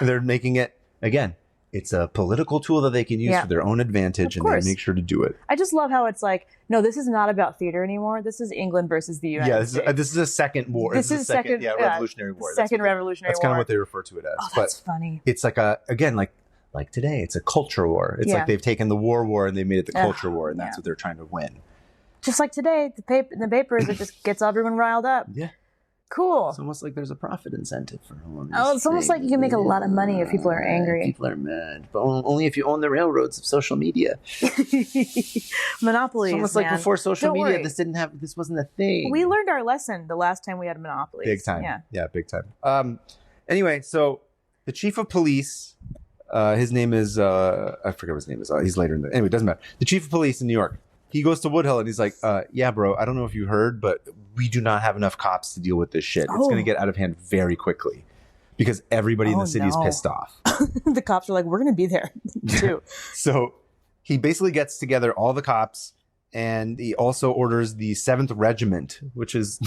Speaker 1: They're making it, again, it's a political tool that they can use for their own advantage, and they make sure to do it.
Speaker 2: I just love how it's like, no, this is not about theater anymore. This is England versus the United States.
Speaker 1: This is a second war.
Speaker 2: This is a second Revolutionary War. That's
Speaker 1: kind of what they refer to it as.
Speaker 2: Oh, that's funny.
Speaker 1: It's like like today, it's a culture war. It's like they've taken the war and they made it the culture war, and that's what they're trying to win.
Speaker 2: Just like today, the papers, it just gets everyone riled up.
Speaker 1: Yeah.
Speaker 2: Cool.
Speaker 1: It's almost like there's a profit incentive for all these
Speaker 2: it's almost like you can make a lot of money if people are angry.
Speaker 1: People are mad, but only if you own the railroads of social media.
Speaker 2: Monopolies.
Speaker 1: It's almost like before social media, this wasn't a thing.
Speaker 2: We learned our lesson the last time we had monopolies.
Speaker 1: Big time. Yeah, big time. Anyway, so the chief of police, his name is I forget what his name is. He's later in the anyway. It doesn't matter. The chief of police in New York. He goes to Woodhill and he's like, yeah, bro, I don't know if you heard, but we do not have enough cops to deal with this shit. It's going to get out of hand very quickly because everybody in the city is pissed off.
Speaker 2: The cops are like, we're going to be there too.
Speaker 1: So he basically gets together all the cops, and he also orders the 7th Regiment, which is...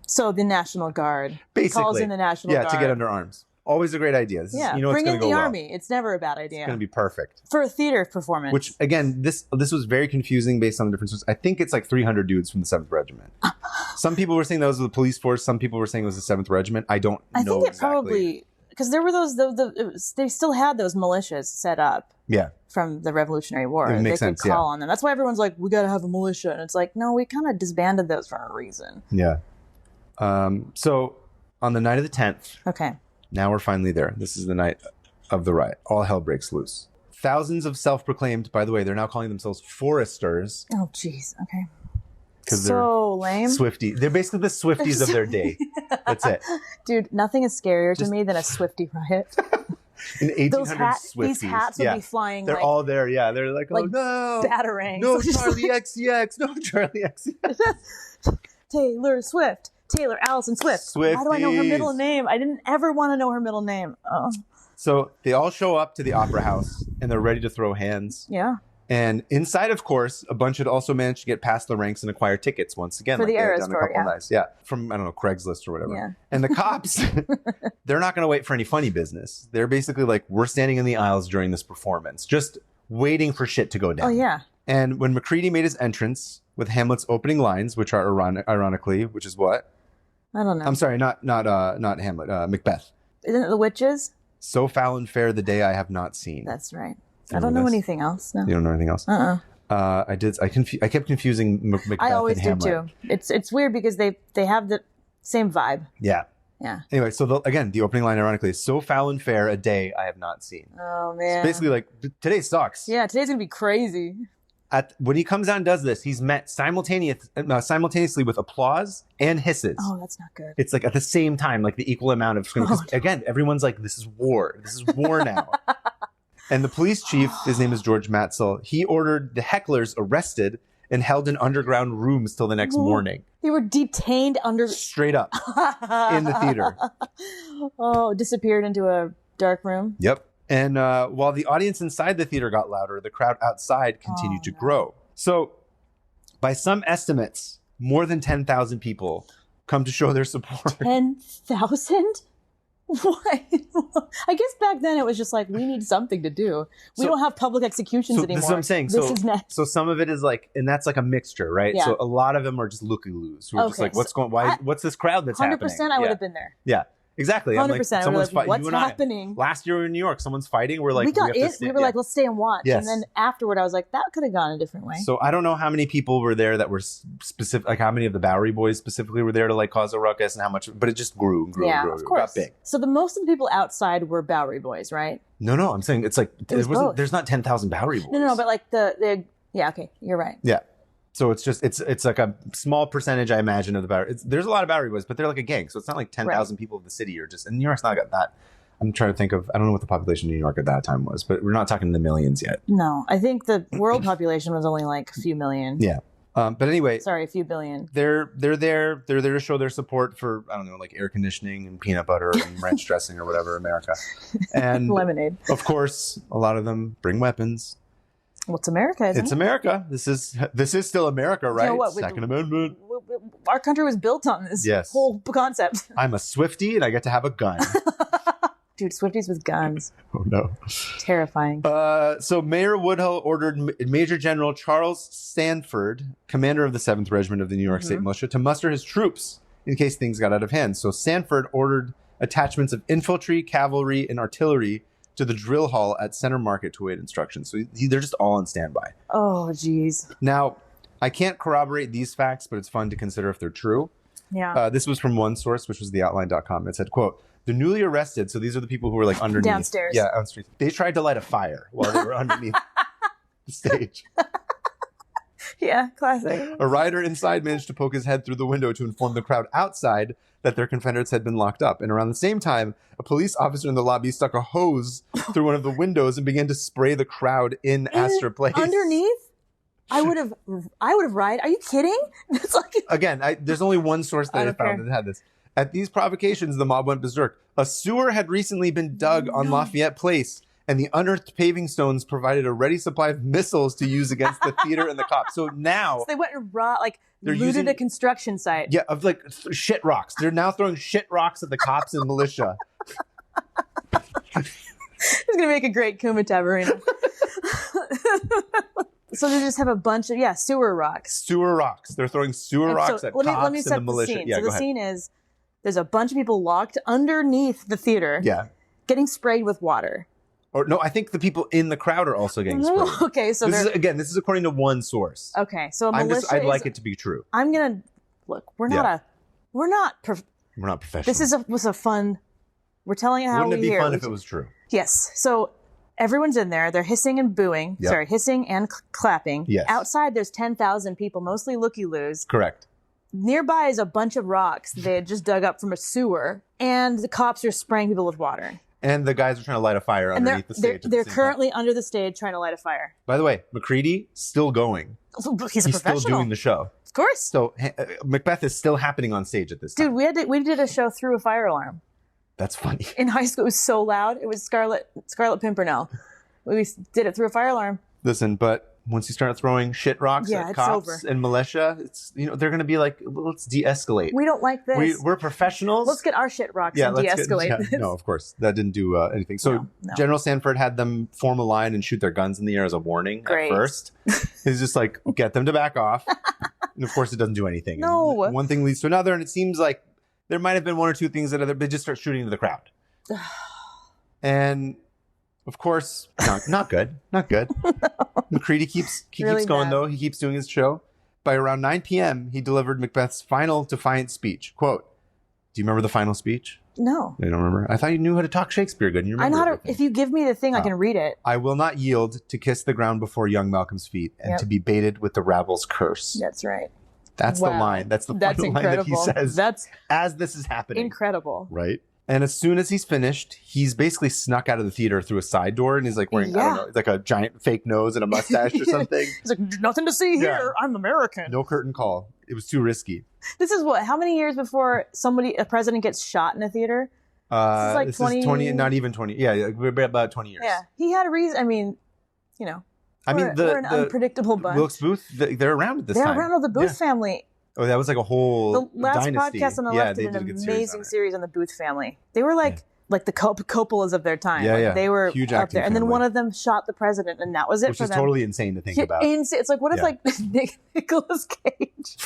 Speaker 2: So the National Guard.
Speaker 1: Basically.
Speaker 2: Calls in the National Guard.
Speaker 1: Yeah, to get under arms. Always a great idea.
Speaker 2: Bring in the army. It's never a bad idea.
Speaker 1: It's going to be perfect.
Speaker 2: For a theater performance.
Speaker 1: Which, again, this was very confusing based on the differences. I think it's like 300 dudes from the 7th Regiment. Some people were saying that was the police force. Some people were saying it was the 7th Regiment. I think it
Speaker 2: probably... Because there were those... they still had those militias set up.
Speaker 1: Yeah.
Speaker 2: From the Revolutionary War.
Speaker 1: It makes sense,
Speaker 2: could call on them. That's why everyone's like, we got to have a militia. And it's like, no, we kind of disbanded those for a reason.
Speaker 1: Yeah. So, on the night of the 10th...
Speaker 2: Okay.
Speaker 1: Now we're finally there. This is the night of the riot. All hell breaks loose. Thousands of self-proclaimed, by the way, they're now calling themselves foresters.
Speaker 2: Oh, jeez. Okay.
Speaker 1: Because
Speaker 2: so lame.
Speaker 1: Swiftie. They're basically the Swifties of their day. That's it.
Speaker 2: Dude, nothing is scarier to me than a Swiftie riot.
Speaker 1: In 1800s Swifties.
Speaker 2: These hats will be flying.
Speaker 1: They're all there. Yeah, they're like, oh no.
Speaker 2: Batarangs.
Speaker 1: No Charlie XCX. No Charlie XCX.
Speaker 2: Taylor Swift. Taylor Allison Swift.
Speaker 1: Swifties.
Speaker 2: Why do I know her middle name? I didn't ever want to know her middle name. Oh.
Speaker 1: So they all show up to the Opera House and they're ready to throw hands.
Speaker 2: Yeah.
Speaker 1: And inside, of course, a bunch had also managed to get past the ranks and acquire tickets once again.
Speaker 2: For the Eras
Speaker 1: tour, yeah. From, I don't know, Craigslist or whatever. Yeah. And the cops, they're not going to wait for any funny business. They're basically like, we're standing in the aisles during this performance, just waiting for shit to go down.
Speaker 2: Oh, yeah.
Speaker 1: And when Macready made his entrance with Hamlet's opening lines, which are ironically, which is what?
Speaker 2: I don't know.
Speaker 1: I'm sorry, not Hamlet, Macbeth.
Speaker 2: Isn't it the witches?
Speaker 1: So foul and fair the day I have not seen.
Speaker 2: That's right. I don't know anything else. No.
Speaker 1: You don't know anything else? I kept confusing Macbeth
Speaker 2: I always
Speaker 1: and
Speaker 2: do
Speaker 1: Hamlet.
Speaker 2: Too. It's weird because they have the same vibe.
Speaker 1: Yeah.
Speaker 2: Yeah.
Speaker 1: Anyway, so the opening line, ironically, is so foul and fair a day I have not seen.
Speaker 2: Oh man.
Speaker 1: It's basically like today sucks.
Speaker 2: Yeah, today's gonna be crazy.
Speaker 1: When he comes out and does this, he's met simultaneously with applause and hisses.
Speaker 2: Oh, that's not good.
Speaker 1: It's like at the same time, like the equal amount of screaming. Again, everyone's like, "This is war. This is war now." And the police chief, his name is George Matzel, he ordered the hecklers arrested and held in underground rooms till the next morning.
Speaker 2: They were detained straight
Speaker 1: up in the theater.
Speaker 2: Oh, disappeared into a dark room.
Speaker 1: Yep. And while the audience inside the theater got louder, the crowd outside continued to grow. So by some estimates, more than 10,000 people come to show their support.
Speaker 2: 10,000? What? I guess back then it was just like, we need something to do. We don't have public executions anymore.
Speaker 1: This is what I'm saying. This is next. So some of it is like, and that's like a mixture, right? Yeah. So a lot of them are just looky-loos who are just like, what's this crowd that's
Speaker 2: 100%
Speaker 1: happening?
Speaker 2: 100% I would have been there.
Speaker 1: Yeah. Exactly.
Speaker 2: 100%. Like, someone's fighting. What's happening?
Speaker 1: Last year we were in New York. Someone's fighting. We're like,
Speaker 2: we were like, let's stay and watch. Yes. And then afterward, I was like, that could have gone a different way.
Speaker 1: So I don't know how many people were there that were specific, like how many of the Bowery Boys specifically were there to like cause a ruckus and how much, but it just grew.
Speaker 2: Of course. Got big. So most of the people outside were Bowery Boys, right?
Speaker 1: No. I'm saying it's like, there's not 10,000 Bowery Boys.
Speaker 2: No, but like yeah, okay. You're right.
Speaker 1: Yeah. So it's just it's like a small percentage, I imagine, of the Bowery. There's a lot of Bowery Boys, but they're like a gang. So it's not like 10,000 people of the city are just. And New York's not got that. I'm trying to think of. I don't know what the population of New York at that time was, but we're not talking in the millions yet.
Speaker 2: No, I think the world population was only like a few million.
Speaker 1: Yeah. But anyway,
Speaker 2: sorry, a few billion.
Speaker 1: They're there to show their support for, I don't know, like air conditioning and peanut butter and ranch dressing or whatever, America, and
Speaker 2: lemonade.
Speaker 1: Of course, a lot of them bring weapons.
Speaker 2: Well, it's America, isn't it?
Speaker 1: It's America. This is still America, right? Second Amendment.
Speaker 2: Our country was built on this whole concept.
Speaker 1: I'm a Swiftie and I get to have a gun.
Speaker 2: Dude, Swifties with guns.
Speaker 1: Oh, no.
Speaker 2: Terrifying.
Speaker 1: So Mayor Woodhull ordered Major General Charles Sanford, commander of the 7th Regiment of the New York State Militia, to muster his troops in case things got out of hand. So Sanford ordered attachments of infantry, cavalry, and artillery to the drill hall at Center Market to await instructions. So they're just all on standby.
Speaker 2: Oh, geez.
Speaker 1: Now, I can't corroborate these facts, but it's fun to consider if they're true.
Speaker 2: Yeah.
Speaker 1: This was from one source, which was theoutline.com. It said, quote, the newly arrested, so these are the people who were like underneath.
Speaker 2: Downstairs.
Speaker 1: Yeah, on street. They tried to light a fire while they were underneath the stage.
Speaker 2: Yeah, classic.
Speaker 1: A rider inside managed to poke his head through the window to inform the crowd outside that their Confederates had been locked up. And around the same time, a police officer in the lobby stuck a hose through one of the windows and began to spray the crowd in Astor Place.
Speaker 2: Underneath? I would have rioted. Are you kidding? It's like
Speaker 1: again, there's only one source that I found that had this. At these provocations, the mob went berserk. A sewer had recently been dug on Lafayette Place, and the unearthed paving stones provided a ready supply of missiles to use against the theater and the cops. So now
Speaker 2: they went and looted a construction site.
Speaker 1: Yeah, of like shit rocks. They're now throwing shit rocks at the cops and militia.
Speaker 2: It's gonna make a great Kumite arena. So they just have a bunch of sewer rocks.
Speaker 1: Sewer rocks. They're throwing sewer rocks at cops and the militia.
Speaker 2: Scene. So the scene is there's a bunch of people locked underneath the theater.
Speaker 1: Yeah.
Speaker 2: Getting sprayed with water.
Speaker 1: Or no, I think the people in the crowd are also getting sprayed.
Speaker 2: Okay, so
Speaker 1: this is according to one source.
Speaker 2: Okay, so
Speaker 1: I'd like it to be true.
Speaker 2: I'm gonna look. We're not professional. This was a fun. We're telling you how we hear.
Speaker 1: Wouldn't it be fun if it was true?
Speaker 2: Yes. So Everyone's in there. They're hissing and booing.
Speaker 1: Yep.
Speaker 2: Sorry, hissing and clapping.
Speaker 1: Yes.
Speaker 2: Outside, there's 10,000 people, mostly looky-loos.
Speaker 1: Correct.
Speaker 2: Nearby is a bunch of rocks they had just dug up from a sewer, and the cops are spraying people with water.
Speaker 1: And the guys are trying to light a fire underneath the stage.
Speaker 2: They're currently under the stage trying to light a fire.
Speaker 1: By the way, McCready still going.
Speaker 2: He's professional.
Speaker 1: Still doing the show.
Speaker 2: Of course.
Speaker 1: So Macbeth is still happening on stage at this time.
Speaker 2: Dude, we did a show through a fire alarm.
Speaker 1: That's funny.
Speaker 2: In high school, it was so loud. It was Scarlet Pimpernel. We did it through a fire alarm.
Speaker 1: Listen, but once you start throwing shit rocks at cops and militia, it's they're going to be like, let's de-escalate.
Speaker 2: We don't like this.
Speaker 1: We're professionals.
Speaker 2: Let's get our shit rocks and de-escalate.
Speaker 1: No, of course. That didn't do anything. So
Speaker 2: No.
Speaker 1: General Sanford had them form a line and shoot their guns in the air as a warning at first. He's just like, get them to back off. And of course, it doesn't do anything.
Speaker 2: No.
Speaker 1: And one thing leads to another, and it seems like there might have been one or two things that they just start shooting into the crowd. And of course, not good. Not good. No. McCready keeps going, though. He keeps doing his show. By around 9 p.m., he delivered Macbeth's final defiant speech. Quote, do you remember the final speech?
Speaker 2: No.
Speaker 1: You don't remember? I thought you knew how to talk Shakespeare good. And you remember
Speaker 2: I know how to, if you give me the thing, I can read it.
Speaker 1: I will not yield to kiss the ground before young Malcolm's feet and to be baited with the rabble's curse.
Speaker 2: That's right.
Speaker 1: That's the line. That's the final line that he says as this is happening.
Speaker 2: Incredible.
Speaker 1: Right? And as soon as he's finished, he's basically snuck out of the theater through a side door, and he's like wearing, I don't know, like a giant fake nose and a mustache or something.
Speaker 2: He's like, nothing to see here. I'm American.
Speaker 1: No curtain call. It was too risky.
Speaker 2: This is how many years before a president gets shot in a theater? This is like 20,
Speaker 1: not even 20. Yeah, we're about 20 years.
Speaker 2: Yeah, he had a reason. I mean, we're an unpredictable bunch.
Speaker 1: Wilkes Booth, they're around at this time.
Speaker 2: They're around the Booth family.
Speaker 1: Oh, that was like a whole
Speaker 2: The last
Speaker 1: dynasty.
Speaker 2: podcast on the left did an amazing series on the Booth family. They were like the Coppolas of their time.
Speaker 1: Yeah,
Speaker 2: like, they were
Speaker 1: huge
Speaker 2: up there. And then
Speaker 1: family.
Speaker 2: one of them shot the president, and that was it
Speaker 1: Which
Speaker 2: for
Speaker 1: is
Speaker 2: them.
Speaker 1: totally insane to think about.
Speaker 2: It's like, what if Nicolas Cage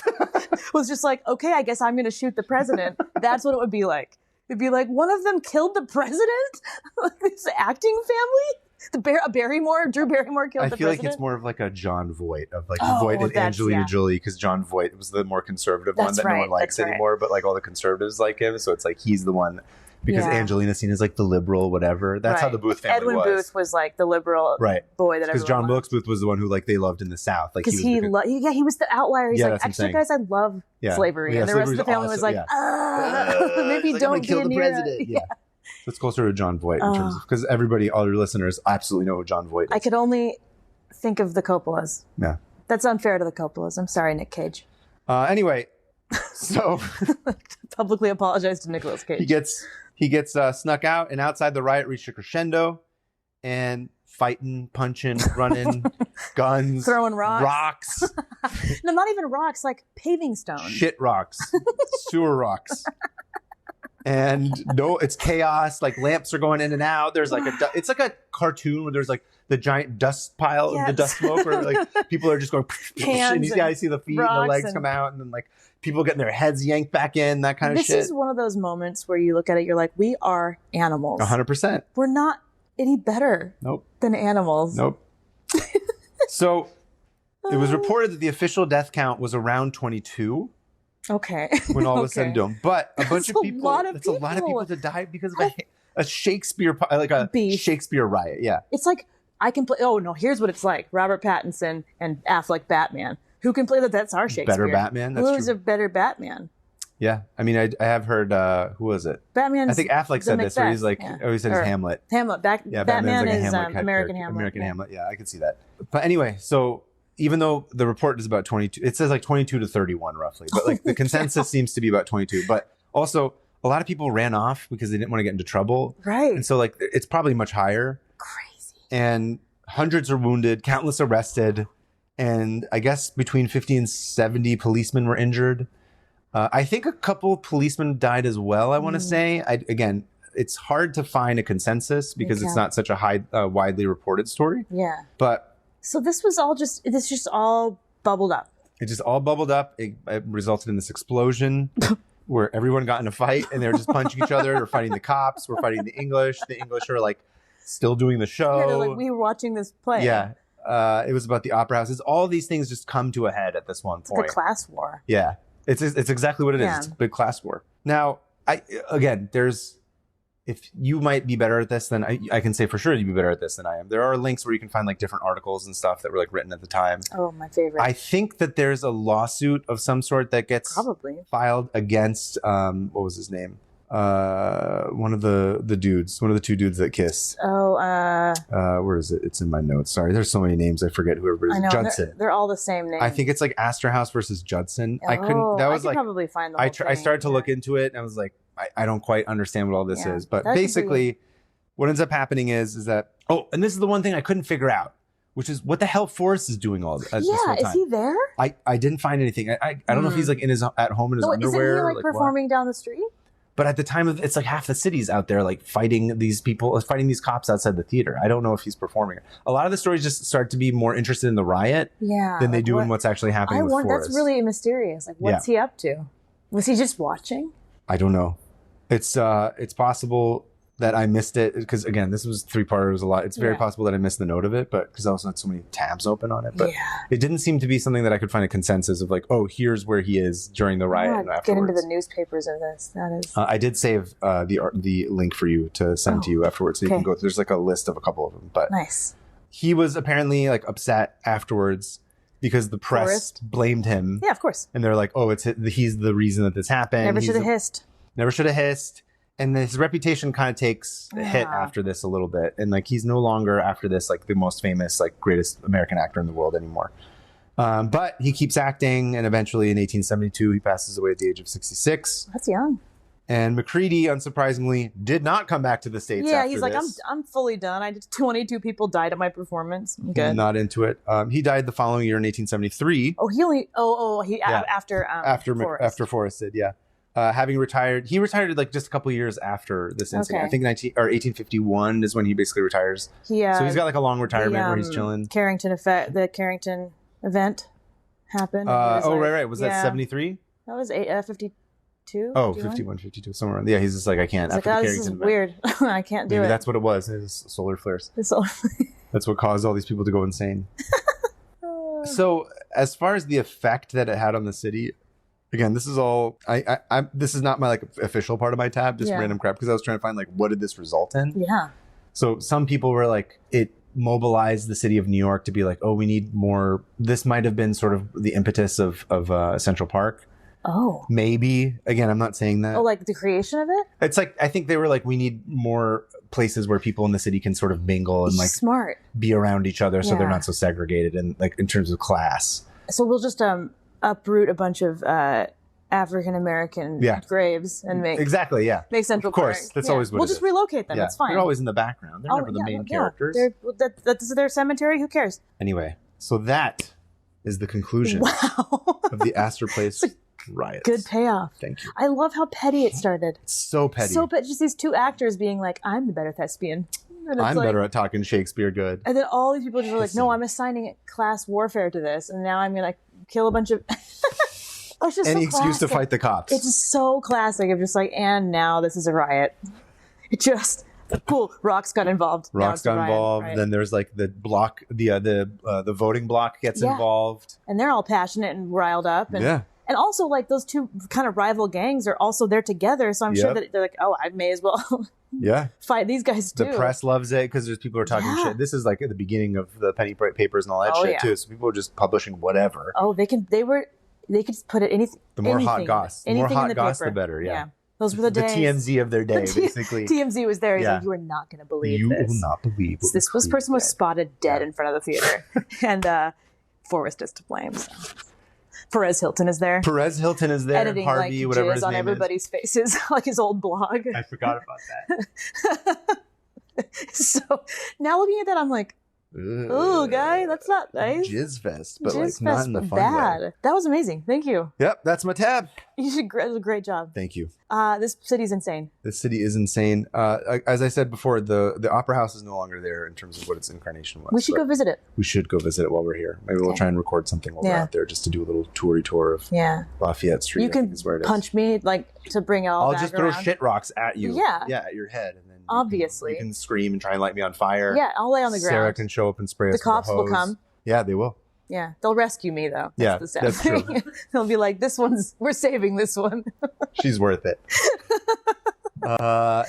Speaker 2: was just like, okay, I guess I'm going to shoot the president. That's what it would be like. It'd be like, one of them killed the president? Like this acting family? Drew Barrymore killed the president?
Speaker 1: I feel like it's more of like a John Voight of like Voight and Angelina Jolie, because John Voight was the more conservative one that no one likes anymore, but like all the conservatives like him, so it's like he's the one because Angelina's seen as like the liberal whatever. That's how the Booth family was.
Speaker 2: Edwin Booth was like the liberal boy that everyone
Speaker 1: because John Wilkes Booth was the one who like they loved in the South, like
Speaker 2: because he was the outlier. He's like, actually, guys, I love slavery, and the rest of the family was like, maybe don't
Speaker 1: kill the president. Yeah. It's closer to John Voight in terms of, because everybody, all your listeners, absolutely know who John Voight is.
Speaker 2: I could only think of the Coppolas.
Speaker 1: Yeah.
Speaker 2: That's unfair to the Coppolas. I'm sorry, Nick Cage.
Speaker 1: Anyway, so
Speaker 2: publicly apologize to Nicolas Cage.
Speaker 1: He gets snuck out, and outside the riot reached a crescendo, and fighting, punching, running, guns,
Speaker 2: throwing rocks. No, not even rocks, like paving stones.
Speaker 1: Shit rocks, sewer rocks. And no, it's chaos. Like lamps are going in and out. There's like it's like a cartoon where there's like the giant dust pile of the dust smoke, where like people are just going, and you guys see the feet and the legs come out, and then like people getting their heads yanked back in, that kind of shit.
Speaker 2: This is one of those moments where you look at it, you're like, we are animals.
Speaker 1: 100%.
Speaker 2: We're not any better than animals.
Speaker 1: Nope. So it was reported that the official death count was around 22.
Speaker 2: Okay.
Speaker 1: When all was said and done. But a bunch of people, that's a lot of people to die because of a Shakespeare, like a Shakespeare riot. Yeah.
Speaker 2: It's like, I can play, here's what it's like. Robert Pattinson and Affleck Batman. Who can play that? That's our Shakespeare.
Speaker 1: Better Batman?
Speaker 2: Who's a better Batman?
Speaker 1: Yeah. I mean, I have heard, who was it?
Speaker 2: Batman's
Speaker 1: I think Affleck said this, where he's like, he said he's Hamlet.
Speaker 2: Hamlet. Batman is American Hamlet.
Speaker 1: American Hamlet. Yeah, I can see that. But anyway, so even though the report is about 22, it says like 22 to 31 roughly, but like the consensus seems to be about 22. But also a lot of people ran off because they didn't want to get into trouble.
Speaker 2: Right.
Speaker 1: And so like it's probably much higher.
Speaker 2: Crazy.
Speaker 1: And hundreds are wounded, countless arrested. And I guess between 50 and 70 policemen were injured. I think a couple policemen died as well, I want to say. Again, it's hard to find a consensus because it's not such a widely reported story.
Speaker 2: Yeah.
Speaker 1: But
Speaker 2: so this just all bubbled up.
Speaker 1: It just all bubbled up. It resulted in this explosion where everyone got in a fight and they were just punching each other. We're fighting the cops. We're fighting the English. The English are like still doing the show.
Speaker 2: Yeah, they're like, we were watching this play.
Speaker 1: Yeah. It was about the opera houses. All these things just come to a head at this one point.
Speaker 2: It's a class war.
Speaker 1: Yeah. It's exactly what it is. It's a big class war. Now, there's if you might be better at this than I can say for sure you'd be better at this than I am. There are links where you can find like different articles and stuff that were like written at the time.
Speaker 2: Oh, my favorite.
Speaker 1: I think that there's a lawsuit of some sort that gets
Speaker 2: Probably
Speaker 1: filed against what was his name? One of the two dudes that kissed. Where is it? It's in my notes. Sorry, there's so many names I forget who everybody is.
Speaker 2: I know,
Speaker 1: Judson.
Speaker 2: they're all the same name.
Speaker 1: I think it's like Astor House versus Judson.
Speaker 2: I could
Speaker 1: like
Speaker 2: probably find the whole
Speaker 1: I started to
Speaker 2: thing.
Speaker 1: look into it and I was like, I don't quite understand what all this
Speaker 2: Yeah,
Speaker 1: is. But
Speaker 2: that could
Speaker 1: basically, what ends up happening is that and this is the one thing I couldn't figure out, which is what the hell Forrest is doing all this whole time.
Speaker 2: Is he there?
Speaker 1: I didn't find anything. I don't know if he's like at home in his underwear.
Speaker 2: Isn't he like performing down the street?
Speaker 1: But at the time of it's like half the city's out there like fighting these cops outside the theater. I don't know if he's performing. A lot of the stories just start to be more interested in the riot than they do in what's actually happening with Forrest.
Speaker 2: That's really mysterious. Like, what's he up to? Was he just watching?
Speaker 1: I don't know. It's possible that I missed it because again, this was 3-part. It was a lot. It's very possible that I missed the note of it, but because I also had so many tabs open on it. But it didn't seem to be something that I could find a consensus of like, oh, here's where he is during the riot. And
Speaker 2: get into the newspapers of this. That is.
Speaker 1: I did save the link for you to send to you afterwards, so you can go. There's like a list of a couple of them, but
Speaker 2: nice.
Speaker 1: He was apparently like upset afterwards because the press blamed him.
Speaker 2: Yeah, of course.
Speaker 1: And they're like, oh, he's the reason that this happened.
Speaker 2: Never should have hissed.
Speaker 1: Never should have hissed. And his reputation kind of takes a hit after this a little bit. And like, he's no longer after this, like the most famous, like greatest American actor in the world anymore. But he keeps acting. And eventually in 1872, he passes away at the age of 66.
Speaker 2: That's young.
Speaker 1: And McCready, unsurprisingly, did not come back to the States after
Speaker 2: he's like, I'm fully done. 22 people died at my performance. I'm good.
Speaker 1: Not into it. He died the following year in 1873. After Forrest did, yeah. Having retired, he retired like just a couple years after this incident. I think 1851 is when he basically retires. So he's got like a long retirement where he's chilling.
Speaker 2: The Carrington event happened.
Speaker 1: Right. Was that 73?
Speaker 2: That was 52.
Speaker 1: Oh, 51, 52, somewhere around. Yeah, he's just like, I can't. After the
Speaker 2: this is weird. I can't do it.
Speaker 1: Maybe that's what it was. It was solar flares. That's what caused all these people to go insane. So as far as the effect that it had on the city, again, this is all this is not my like official part of my tab, just random crap, because I was trying to find like what did this result in?
Speaker 2: Yeah.
Speaker 1: So some people were like, it mobilized the city of New York to be like, oh, we need more. This might have been sort of the impetus of Central Park.
Speaker 2: Oh.
Speaker 1: Maybe. Again, I'm not saying that.
Speaker 2: Oh, like the creation of it?
Speaker 1: It's like, I think they were like, we need more places where people in the city can sort of mingle and like be around each other so they're not so segregated and like in terms of class.
Speaker 2: So we'll just uproot a bunch of African American graves and make Central Park.
Speaker 1: Of course, that's always what
Speaker 2: we'll just relocate them. That's fine.
Speaker 1: They're always in the background. They're never the main characters.
Speaker 2: That's their cemetery. Who cares?
Speaker 1: Anyway, so that is the conclusion of the Astor Place riots.
Speaker 2: Good payoff.
Speaker 1: Thank you.
Speaker 2: I love how petty it started.
Speaker 1: It's so petty.
Speaker 2: Just these two actors being like, "I'm the better thespian."
Speaker 1: I'm better at talking Shakespeare good.
Speaker 2: And then all these people just were like, "No, I'm assigning class warfare to this, and now I'm gonna kill a bunch of." It's just
Speaker 1: any excuse to fight the cops.
Speaker 2: It's just so classic of just like, and now this is a riot. It just cool. Rocks got involved.
Speaker 1: Right? Then there's like the block, the voting block gets involved,
Speaker 2: and they're all passionate and riled up, and also like those two kind of rival gangs are also there together. So I'm sure that they're like, oh, I may as well. Fight these guys too.
Speaker 1: The press loves it because there's people who are talking shit. This is like at the beginning of the penny papers and all that shit too. So people are just publishing whatever.
Speaker 2: Oh, they could put it anything.
Speaker 1: The more hot goss,
Speaker 2: the
Speaker 1: better. Yeah.
Speaker 2: Those were the days.
Speaker 1: The TMZ of their day, basically.
Speaker 2: TMZ was there. He's like, you are not going to believe this.
Speaker 1: You will not believe
Speaker 2: this person was spotted dead in front of the theater, and Forrest is to blame. So. Perez Hilton is there.
Speaker 1: Editing Harvey,
Speaker 2: like
Speaker 1: whatever his
Speaker 2: on
Speaker 1: name
Speaker 2: everybody's faces, like his old blog.
Speaker 1: I forgot about that.
Speaker 2: So now looking at that, I'm like, ooh, guy, that's not nice.
Speaker 1: Jizz fest, but like not in the fun way.
Speaker 2: That was amazing. Thank you.
Speaker 1: Yep, that's my tab.
Speaker 2: You did a great job.
Speaker 1: Thank you.
Speaker 2: This city's insane.
Speaker 1: This city is insane. As I said before, the Opera House is no longer there in terms of what its incarnation was.
Speaker 2: We should go visit it.
Speaker 1: We should go visit it while we're here. Maybe we'll try and record something while we're out there just to do a little tour of Lafayette Street.
Speaker 2: You can punch me to bring it all back
Speaker 1: I'll just throw shit rocks at you.
Speaker 2: Yeah,
Speaker 1: at your head. And then
Speaker 2: obviously
Speaker 1: you can scream and try and light me on fire.
Speaker 2: Yeah, I'll lay on the ground.
Speaker 1: Sarah can show up and spray us with a hose.
Speaker 2: The cops will come.
Speaker 1: Yeah, they will.
Speaker 2: Yeah, they'll rescue me though. That's the sad thing. They'll be like, we're saving this one.
Speaker 1: She's worth it.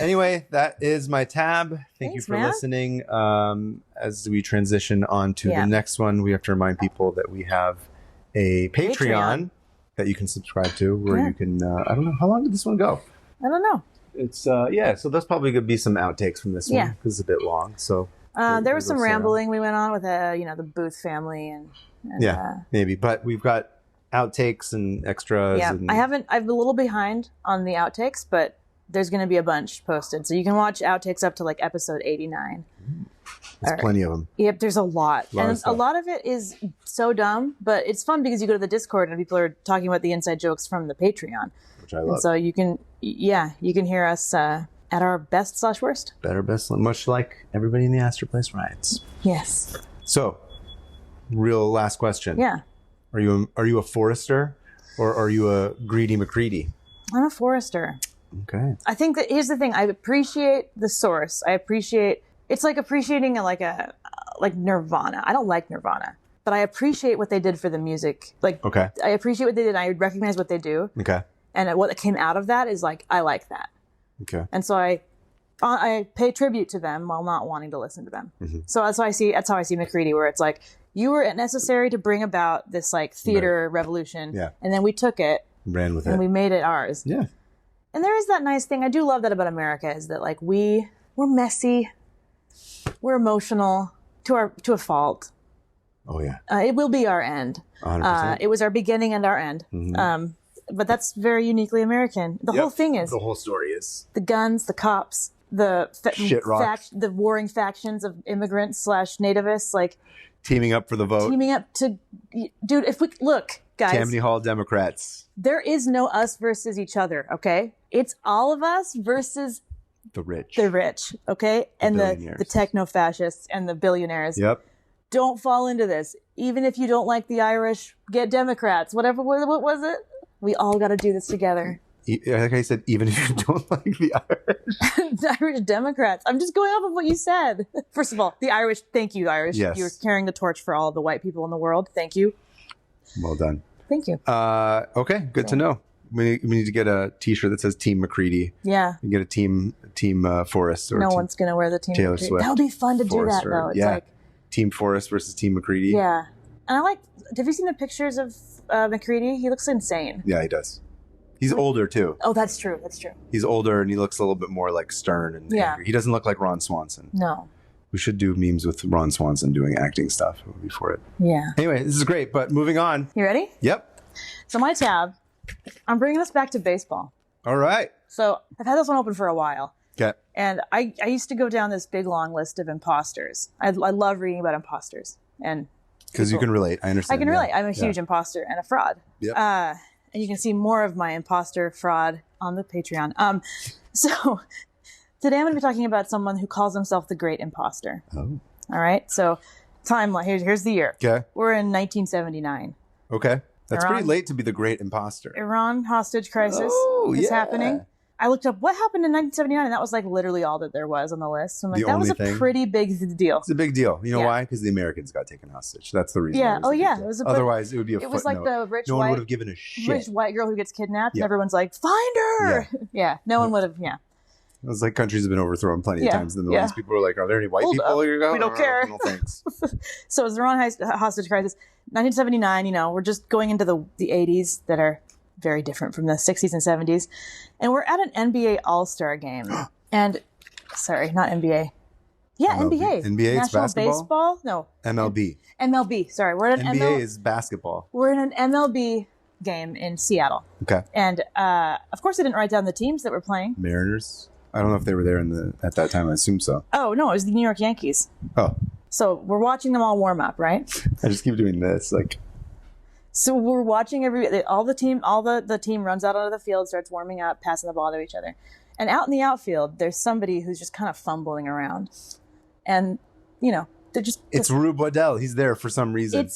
Speaker 1: Anyway, that is my tab. Thank you
Speaker 2: Thanks,
Speaker 1: for
Speaker 2: man.
Speaker 1: listening. As we transition on to the next one, we have to remind people that we have a Patreon that you can subscribe to, where you can. I don't know, how long did this one go?
Speaker 2: I don't know.
Speaker 1: It's so there's probably gonna be some outtakes from this one because it's a bit long. So
Speaker 2: there was some rambling we went on with the Booth family and
Speaker 1: maybe, but we've got outtakes and extras.
Speaker 2: Yeah,
Speaker 1: and
Speaker 2: I'm a little behind on the outtakes, but there's going to be a bunch posted, so you can watch outtakes up to like episode 89.
Speaker 1: There's plenty of them.
Speaker 2: Yep, there's a lot. And a lot of it is so dumb, but it's fun because you go to the Discord and people are talking about the inside jokes from the Patreon.
Speaker 1: Which I love.
Speaker 2: And so you can hear us at our best/worst.
Speaker 1: Better, best, much like everybody in the Astor Place riots.
Speaker 2: Yes.
Speaker 1: So, real last question.
Speaker 2: Yeah.
Speaker 1: Are you a Forrester or are you a greedy McCready?
Speaker 2: I'm a Forrester.
Speaker 1: Okay.
Speaker 2: I think that here's the thing. I appreciate the source. It's like appreciating like Nirvana. I don't like Nirvana, but I appreciate what they did for the music. Like,
Speaker 1: okay.
Speaker 2: I appreciate what they did. And I recognize what they do.
Speaker 1: Okay.
Speaker 2: And what came out of that is like, I like that.
Speaker 1: Okay.
Speaker 2: And so I pay tribute to them while not wanting to listen to them. Mm-hmm. So that's how I see McCready, where it's like, you were necessary to bring about this like theater revolution. Yeah. And then we took it,
Speaker 1: ran with it,
Speaker 2: and we made it ours.
Speaker 1: Yeah.
Speaker 2: And there is that nice thing. I do love that about America, is that like we're messy, we're emotional to a fault.
Speaker 1: Oh yeah.
Speaker 2: It will be our end. 100%. It was our beginning and our end. Mm-hmm. But that's very uniquely American. The whole thing is
Speaker 1: the whole story is
Speaker 2: the guns, the cops, the
Speaker 1: the
Speaker 2: warring factions of immigrants / nativists, like
Speaker 1: teaming up for the vote.
Speaker 2: Teaming up to, dude. If we look, guys,
Speaker 1: Tammany Hall Democrats.
Speaker 2: There is no us versus each other. Okay, it's all of us versus
Speaker 1: the rich.
Speaker 2: The rich. Okay, and the techno fascists and the billionaires.
Speaker 1: Yep.
Speaker 2: Don't fall into this. Even if you don't like the Irish, get Democrats. Whatever. What was it? We all got to do this together.
Speaker 1: Like I said, even if you don't like the Irish.
Speaker 2: The Irish Democrats. I'm just going off of what you said. First of all, the Irish, thank you, Irish.
Speaker 1: Yes.
Speaker 2: You're carrying the torch for all of the white people in the world. Thank you.
Speaker 1: Well done.
Speaker 2: Thank you.
Speaker 1: Okay, good to know. We need to get a T-shirt that says Team McCready.
Speaker 2: Yeah.
Speaker 1: You get a Team Forrest. Or
Speaker 2: no one's going to wear the Team
Speaker 1: Taylor
Speaker 2: McCready.
Speaker 1: Swift.
Speaker 2: That would be fun to do that, though. It's like
Speaker 1: Team Forrest versus Team McCready.
Speaker 2: Yeah. And I like, have you seen the pictures of McCready? He looks insane.
Speaker 1: Yeah, he does. He's older, too.
Speaker 2: Oh, that's true. That's true.
Speaker 1: He's older, and he looks a little bit more, like, stern and angry. He doesn't look like Ron Swanson.
Speaker 2: No.
Speaker 1: We should do memes with Ron Swanson doing acting stuff before it.
Speaker 2: Yeah.
Speaker 1: Anyway, this is great, but moving on.
Speaker 2: You ready?
Speaker 1: Yep.
Speaker 2: So my tab, I'm bringing us back to baseball.
Speaker 1: All right.
Speaker 2: So I've had this one open for a while.
Speaker 1: Okay.
Speaker 2: And I used to go down this big, long list of imposters. I love reading about imposters. And
Speaker 1: because you can relate. I understand.
Speaker 2: I can relate. I'm a huge imposter and a fraud.
Speaker 1: Yep.
Speaker 2: And you can see more of my imposter fraud on the Patreon. So today I'm going to be talking about someone who calls himself the Great Imposter.
Speaker 1: Oh.
Speaker 2: All right. So timeline. Here's the year.
Speaker 1: Okay.
Speaker 2: We're in 1979.
Speaker 1: Okay. That's pretty late to be the Great Imposter.
Speaker 2: Iran hostage crisis is happening. I looked up what happened in 1979, and that was like literally all that there was on the list. So I'm like, that was a pretty big deal.
Speaker 1: It's a big deal. You know why? Because the Americans got taken hostage. That's the reason.
Speaker 2: Yeah.
Speaker 1: It was otherwise, it would be a footnote.
Speaker 2: It was like the rich
Speaker 1: no one would have given a shit.
Speaker 2: Rich white girl who gets kidnapped, and everyone's like, find her. Yeah. No one would have. Yeah.
Speaker 1: It was like countries have been overthrown plenty of times in the Middle East. People were like, are there any white people here?
Speaker 2: We don't care.
Speaker 1: No thanks.
Speaker 2: So it was the Iran hostage crisis. 1979, we're just going into the 80s that are very different from the 60s and 70s. And we're at an NBA All-Star game. And, sorry, not NBA. Yeah, NBA.
Speaker 1: NBA is basketball?
Speaker 2: Baseball? No.
Speaker 1: MLB.
Speaker 2: MLB, sorry. We're at an
Speaker 1: NBA is basketball.
Speaker 2: We're in an MLB game in Seattle.
Speaker 1: Okay.
Speaker 2: And, of course, I didn't write down the teams that were playing.
Speaker 1: Mariners? I don't know if they were there at that time. I assume so.
Speaker 2: Oh, no, it was the New York Yankees.
Speaker 1: Oh.
Speaker 2: So we're watching them all warm up, right?
Speaker 1: I just keep doing this, like...
Speaker 2: So we're watching the team runs out onto the field, starts warming up, passing the ball to each other. And out in the outfield, there's somebody who's just kind of fumbling around. And, they're just...
Speaker 1: It's Rube Waddell. He's there for some reason.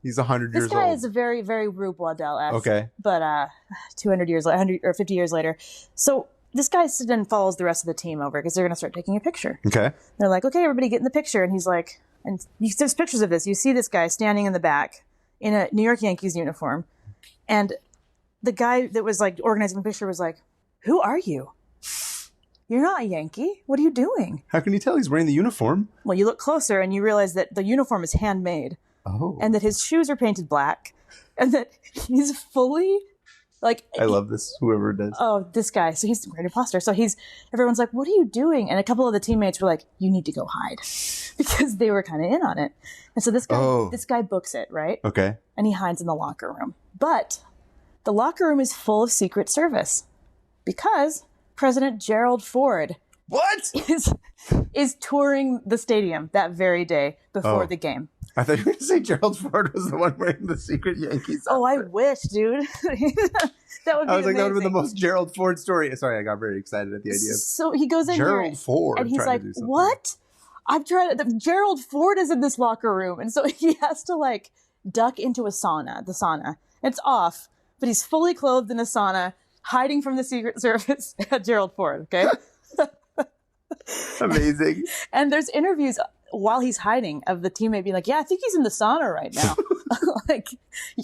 Speaker 1: He's 100 years old.
Speaker 2: This guy is a very, very Rube Waddell-esque.
Speaker 1: Okay.
Speaker 2: But 200 years, 100 or 50 years later. So this guy sits and follows the rest of the team over because they're going to start taking a picture.
Speaker 1: Okay.
Speaker 2: They're like, okay, everybody get in the picture. And he's like... And there's pictures of this. You see this guy standing in the back in a New York Yankees uniform. And the guy that was like organizing the picture was like, who are you? you're not a Yankee. What are you doing?
Speaker 1: How can you tell he's wearing the uniform?
Speaker 2: Well, you look closer and you realize that the uniform is handmade.
Speaker 1: Oh.
Speaker 2: And that his shoes are painted black. And that he's fully, like...
Speaker 1: I love this, whoever it is.
Speaker 2: Oh, this guy. So he's the great imposter. So everyone's like, what are you doing? And a couple of the teammates were like, you need to go hide. Because they were kind of in on it. And so this guy books it, right?
Speaker 1: Okay.
Speaker 2: And he hides in the locker room. But the locker room is full of Secret Service. Because President Gerald Ford is touring the stadium that very day before the game.
Speaker 1: I thought you were going to say Gerald Ford was the one wearing the secret Yankees outfit.
Speaker 2: Oh, I wish, dude. That would be amazing.
Speaker 1: That would be the most Gerald Ford story. Sorry, I got very excited at the idea of
Speaker 2: So he goes in
Speaker 1: Gerald Ford
Speaker 2: and he's like,
Speaker 1: to
Speaker 2: what? I'm trying to... Gerald Ford is in this locker room. And so he has to like duck into the sauna. It's off, but he's fully clothed in a sauna, hiding from the Secret Service at Gerald Ford, okay?
Speaker 1: Amazing.
Speaker 2: And there's interviews while he's hiding of the teammate being like, yeah, I think he's in the sauna right now. Like,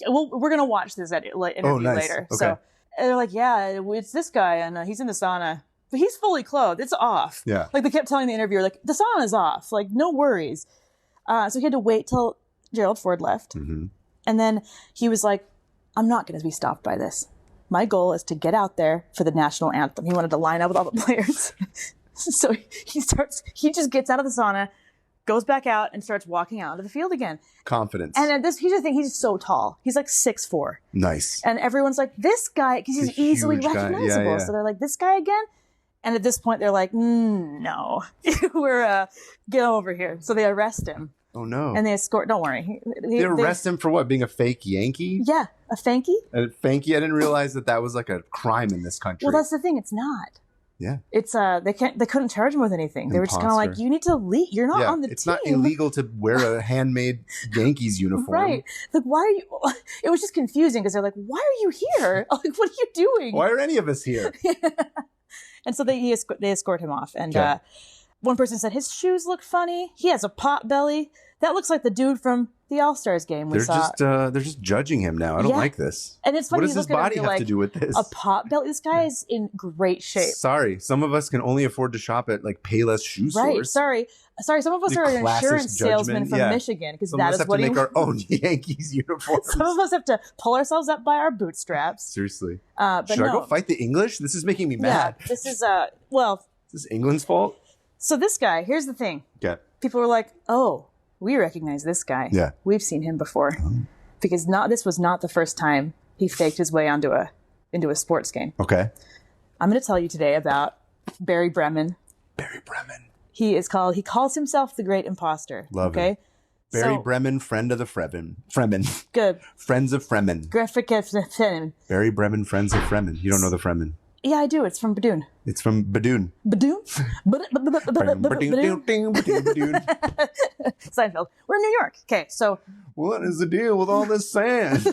Speaker 2: well, we're going to watch this interview later.
Speaker 1: Okay.
Speaker 2: So and they're like, yeah, it's this guy and he's in the sauna. But he's fully clothed. It's off.
Speaker 1: Yeah.
Speaker 2: Like they kept telling the interviewer, like, the sauna's off. Like, no worries. So he had to wait till Gerald Ford left. Mm-hmm. And then he was like, I'm not going to be stopped by this. My goal is to get out there for the national anthem. He wanted to line up with all the players. So he just gets out of the sauna, goes back out, and starts walking out onto the field again.
Speaker 1: Confidence.
Speaker 2: And here's the thing, he's so tall. He's like 6'4".
Speaker 1: Nice.
Speaker 2: And everyone's like, this guy, because he's easily recognizable. Yeah. So they're like, this guy again? And at this point, they're like, no, we're, get over here. So they arrest him.
Speaker 1: Oh, no.
Speaker 2: And they escort, don't worry.
Speaker 1: They arrest him for what, being a fake Yankee?
Speaker 2: Yeah, a Fanky?
Speaker 1: A Fanky? I didn't realize that was like a crime in this country.
Speaker 2: Well, that's the thing, it's not.
Speaker 1: Yeah.
Speaker 2: It's they couldn't charge him with anything. They were just kind of like, you need to leave. You're not on the team.
Speaker 1: It's not illegal to wear a handmade Yankees uniform.
Speaker 2: Right. Like, why are you... It was just confusing because they're like, why are you here? Like, what are you doing?
Speaker 1: Why are any of us here?
Speaker 2: And so they escort him off. And one person said, his shoes look funny. He has a pot belly. That looks like the dude from the All-Stars game we saw.
Speaker 1: They're just judging him now. I don't like this.
Speaker 2: And it's funny.
Speaker 1: What does his body have to do with this?
Speaker 2: A pot belly? This guy is in great shape.
Speaker 1: Sorry. Some of us can only afford to shop at like Payless shoe stores.
Speaker 2: Right. Sorry. Some of us are an insurance salesman from Michigan because that is what
Speaker 1: we have to make our own Yankees uniforms.
Speaker 2: Some of us have to pull ourselves up by our bootstraps.
Speaker 1: Seriously.
Speaker 2: But
Speaker 1: Should I go fight the English? This is making me mad.
Speaker 2: Yeah, this is
Speaker 1: Is this England's fault?
Speaker 2: So this guy, here's the thing.
Speaker 1: Yeah.
Speaker 2: People were like, oh, we recognize this guy.
Speaker 1: Yeah.
Speaker 2: We've seen him before. Because this was not the first time he faked his way into a sports game.
Speaker 1: Okay.
Speaker 2: I'm going to tell you today about Barry Bremen.
Speaker 1: Barry Bremen.
Speaker 2: He calls himself the Great Imposter.
Speaker 1: Love it. Barry Bremen, friend of the Fremen.
Speaker 2: Good.
Speaker 1: Friends of Fremen. Barry Bremen, friends of Fremen. You don't know the Fremen.
Speaker 2: Yeah, I do. It's from Badoon.
Speaker 1: It's from Badoon.
Speaker 2: Badoon? Seinfeld. We're in New York. Okay, so...
Speaker 1: What is the deal with all this sand?